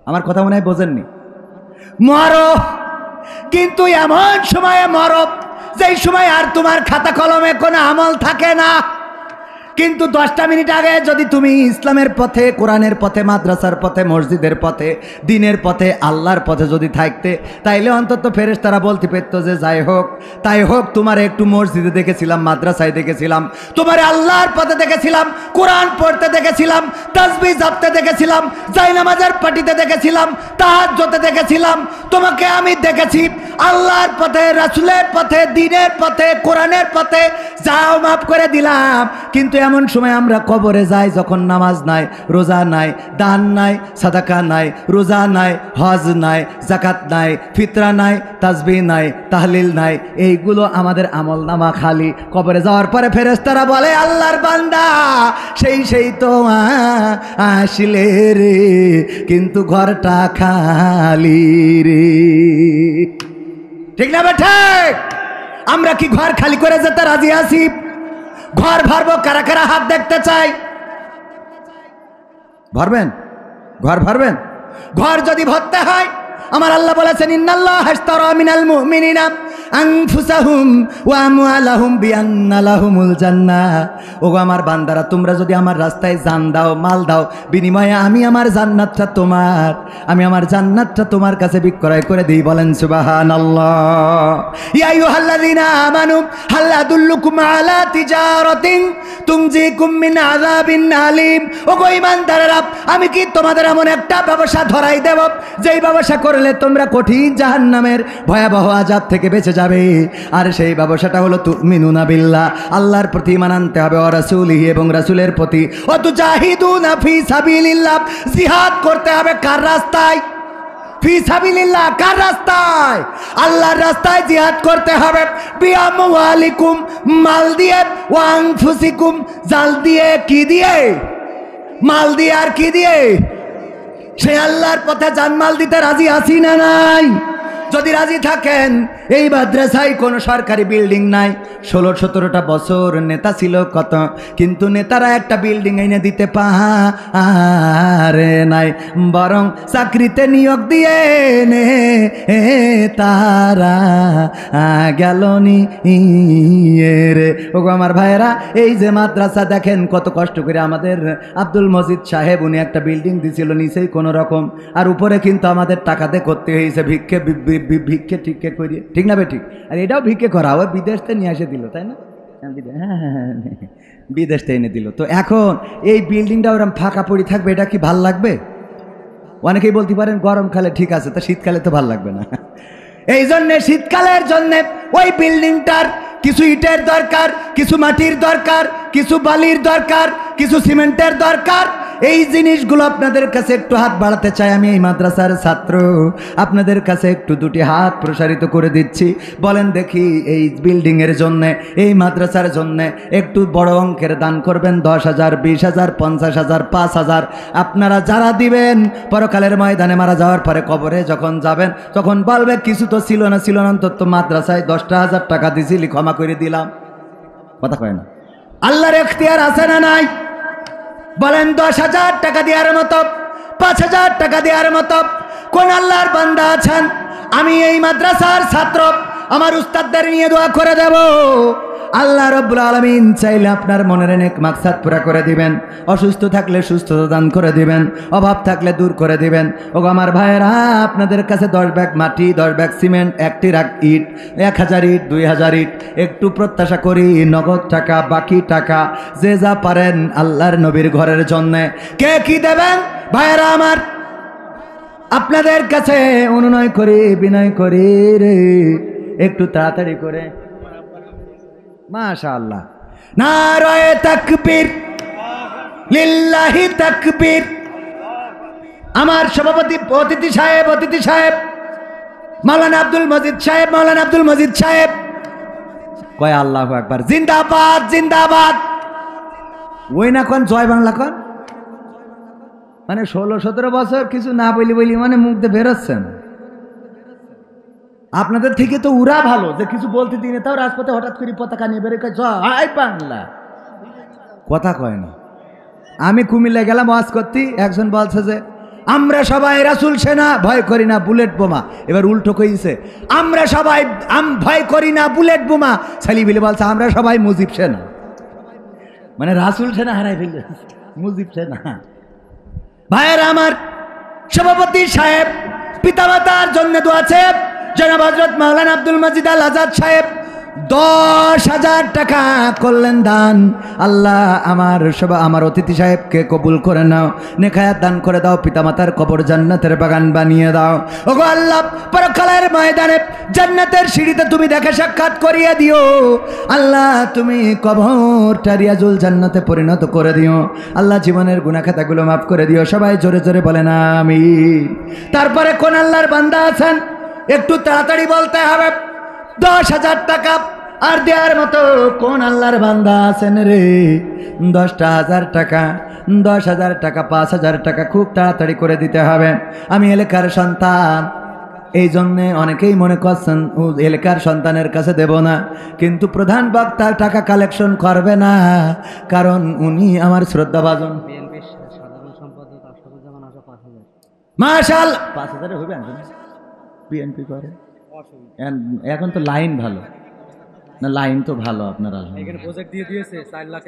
[SPEAKER 1] আমার কথা মনে হয় বোঝেননি। মরো, কিন্তু এমন সময়ে মরো যেই সময় আর তোমার খাতা কলমে কোনো আমল থাকে না। কিন্তু 10টা মিনিট আগে যদি তুমি ইসলামের পথে, কোরআনের পথে, মাদ্রাসার পথে, মসজিদের পথে, দিনের পথে, আল্লাহর পথে যদি থাকতে, তাইলে অন্তত ফেরেশতারা বলতে পারতো যে যাই হোক তাই হোক, তোমার একটু মসজিদে দেখেছিলাম, মাদ্রাসায় দেখেছিলাম, তোমার আল্লাহর পথে দেখেছিলাম, কোরআন পড়তে দেখেছিলাম, তাসবিহ জপতে দেখেছিলাম, জায়নামাজের পাটিতে দেখেছিলাম, তাহাজ্জুদে দেখেছিলাম, তোমাকে আমি দেখেছি আল্লাহর পথে, রাসূলের পথে, দ্বীনের পথে, কোরআনের পথে, যাও মাফ করে দিলাম। কিন্তু এমন সময় আমরা কবরে যাই যখন নামাজ নাই, রোজা নাই, দান নাই, সাদাকা নাই, রোজা নাই, হজ নাই, যাকাত নাই, ফিতরা নাই, তাসবিহ নাই, তাহলিল নাই, এইগুলো আমাদের আমল নামা খালি। কবরে যাওয়ার পরে ফেরেশতারা বলে আল্লাহর বান্দা সেই তো আসলে রে, কিন্তু ঘরটা খালি রে। ঠিক না বেঠে? আমরা কি ঘর খালি করে যেতে রাজি আছি? ঘর ভরবো কারা কারা? হাত দেখতে চাই। ভরবেন? ঘর ভরবেন? ঘর যদি ভরতে হয়, আমার আল্লাহ বলেছেন ইন্নাল্লাহা আশতারা মিনাল মুমিনিনা আনফুসাহুম ওয়া আমওয়ালাহুম বিআন্না লাহুমুল জান্নাহ। ওগো আমার বান্দারা, তোমরা যদি আমার রাস্তায় জান দাও, মাল দাও, বিনিময়ে আমি আমার জান্নাতটা তোমার, আমি আমার জান্নাতটা তোমার কাছে বিক্রয় করে দিই। বলেন সুবহানাল্লাহ। ইয়া আইয়ুহাল্লাযীনা আমানু হাল আদুল্লুকুম আলা তিজারাতিন তুনজিকুম মিন আযাবিন আলীম। ওগো ঈমানদারেরা, আমি কি তোমাদের এমন একটা ব্যবসা ধরাই দেব যেই ব্যবসা করলে তোমরা কঠিন জাহান্নামের ভয়াবহ আযাব থেকে বেঁচে যাবে। আর সেই ব্যবসাটা হলো তুমিনুনা বিল্লাহ, আল্লাহর প্রতি ঈমান আনতে হবে, ওয়া রাসূলিহি, এবং রাসূলের প্রতি, ওয়া তুজাহিদুনা ফি সাবিলিল্লাহ, জিহাদ করতে হবে কার রাস্তায়? ফি সাবিলিল্লাহ, কার রাস্তায়? আল্লাহর রাস্তায় জিহাদ করতে হবে। বিআমওয়ালিকুম, মাল দিয়ে, ওয়া আনফুসিকুম, জাল দিয়ে, কি দিয়ে? মাল দিয়ে। আর কি দিয়ে? সে আল্লাহর পথে জানমাল দিতে রাজি আছি না নাই? যদি রাজি থাকেন, এই মাদ্রাসায় কোনো সরকারি বিল্ডিং নাই। 16-17টা বছর নেতা ছিল কত, কিন্তু নেতারা একটা বিল্ডিং এনে দিতে পারে নাই, বরং চাকরিতে নিয়োগ দিয়ে নে তারা গেল নি রে। ওগো আমার ভাইয়েরা, এই যে মাদ্রাসা দেখেন কত কষ্ট করে আমাদের আব্দুল মজিদ সাহেব, উনি একটা বিল্ডিং দিছিল নিচেই কোনো রকম, আর উপরে কিন্তু আমাদের টাকাতে করতে হয়েছে ভিক্ষে ঠিককে করিয়ে। ঠিক না বেঠিক? আর এটাও ভিক্ষে করা, ওই বিদেশ থেকে নিয়ে এসে দিল, তাই না? বিদেশ থেকে এনে দিল। তো এখন এই বিল্ডিংটা ওরকম ফাঁকা পড়ে থাকবে, এটা কি ভাল লাগবে? অনেকেই বলতে পারেন গরমকালে ঠিক আছে, তা শীতকালে তো ভাল লাগবে না। এই জন্যে শীতকালের জন্যে ওই বিল্ডিংটার কিছু ইটের দরকার, কিছু মাটির দরকার, কিছু বালির দরকার, কিছু সিমেন্টের দরকার। এই জিনিসগুলো আপনাদের কাছে একটু হাত বাড়াতে চাই। আমি এই মাদ্রাসার ছাত্র, আপনাদের কাছে একটু দুটি হাত প্রসারিত করে দিচ্ছি। বলেন দেখি, এই বিল্ডিংয়ের জন্যে, এই মাদ্রাসার জন্যে একটু বড় অঙ্কের দান করবেন। 10,000, 20,000, 50,000, 5,000 আপনারা যারা দিবেন, পরকালের ময়দানে মারা যাওয়ার পরে কবরে যখন যাবেন, তখন বলবে কিছু তো ছিল না, অন্তত মাদ্রাসায় 10,000 টাকা দিছিলি, ক্ষমা করে দিলাম। কথা কয় না? আল্লাহর এখতিয়ার আছে না নাই? বলেন 10,000 টাকা দেওয়ার মতো, 5,000 টাকা দেওয়ার মতো কোন আল্লাহর বান্দা আছেন? আমি এই মাদ্রাসার ছাত্র, আমার উস্তাদদের নিয়ে দোয়া করে দেব। আল্লাহ রাব্বুল আলামিন চাইলে আপনার মনের নেক মাকসাদ পুরা করে দিবেন। অসুস্থ থাকলে সুস্থতা দান করে দিবেন, অভাব থাকলে দূর করে দিবেন। ওগো আমার ভাইয়েরা, আপনাদের কাছে 10 ব্যাগ মাটি, 10 ব্যাগ সিমেন্ট, 1টি ইট, 1,000 ইট, 2,000 ইট একটু প্রত্যাশা করি, নগদ টাকা, বাকি টাকা যে যা পারেন আল্লাহর নবীর ঘরের জন্য। কে কি দেবেন ভাইয়েরা আমার? আপনাদের কাছে অনুনয় করি, বিনয় করি রে, একটু তাড়াতাড়ি করে। মাশাআল্লাহ, নারায়ে তাকবীর, লিল্লাহি তাকবীর। আমার সভাপতি অতিথি সাহেব মাওলানা আব্দুল মজিদ সাহেব কয় আল্লাহু আকবার, জিন্দাবাদ জিন্দাবাদ। ওই না কোন জয় বাংলা কোন, মানে 16-17 বছর কিছু না বলি মানে মুখ দিয়ে বেরোচ্ছেন। আপনাদের থেকে তো উরা ভালো, যে কিছু বলতে দিনে তাও রাজপথে হঠাৎ করে পতাকা নিয়ে বেরোয় জয় বাংলা, কথা কয় না। আমি কুমিল্লা গেলাম ওয়াজ করতে, একজন বলছে যে আমরা সবাই রাসূল সেনা, ভয় করি না বুলেট বোমা। এবার উল্টো কইছে, আমরা সবাই ভয় করি না বুলেট বোমা। ছেলেপিলে বলছে আমরা সবাই মুজিব সেনা, মানে রাসূল সেনা হারাই ফেলল, মুজিব সেনা। ভাইয়েরা আমার, সভাপতি সাহেব পিতামাতার জন্য দোয়া আছে। জনাব হযরত মাওলানা আব্দুল মজিদ আল আজাদ সাহেব 10,000 টাকা করলেন দান। আল্লাহ আমার অতিথি সাহেবকে কবুল করে নাও, নেখায়াত দান করে দাও, পিতামাতার কবর জান্নাতের বাগান বানিয়ে দাও। ওগো আল্লাহ, পরকালের ময়দানে জান্নাতের সিঁড়িতে তুমি দেখা সাক্ষাৎ করিয়ে দিও। আল্লাহ তুমি কবরটা রিয়াজুল জান্নাতে পরিণত করে দিও। আল্লাহ জীবনের গুনাহ খাতাগুলো মাফ করে দিও। সবাই জোরে জোরে বলেন আমিন। তারপরে কোন আল্লাহর বান্দা আছেন একটু তাড়াতাড়ি বলতে হবে। 10,000 টাকা আর দেওয়ার মতো কোন আল্লাহর বান্দা আছেন রে? 10,000 টাকা, 10,000 টাকা, 5,000 টাকা খুব তাড়াতাড়ি করে দিতে হবে। আমি এলাকার সন্তান, এই জন্যে অনেকেই মনে করছেন এলাকার সন্তানের কাছে দেব না, কিন্তু প্রধান বক্তা টাকা কালেকশন করবে না, কারণ উনি আমার শ্রদ্ধাভাজন। মাশাল 5,000 হবে বিএনপি করে। এখন তো লাইন ভালো না, লাইন তো ভালো আপনারা।
[SPEAKER 2] এখানে প্রজেক্ট দিয়ে দিয়েছে 4 লাখ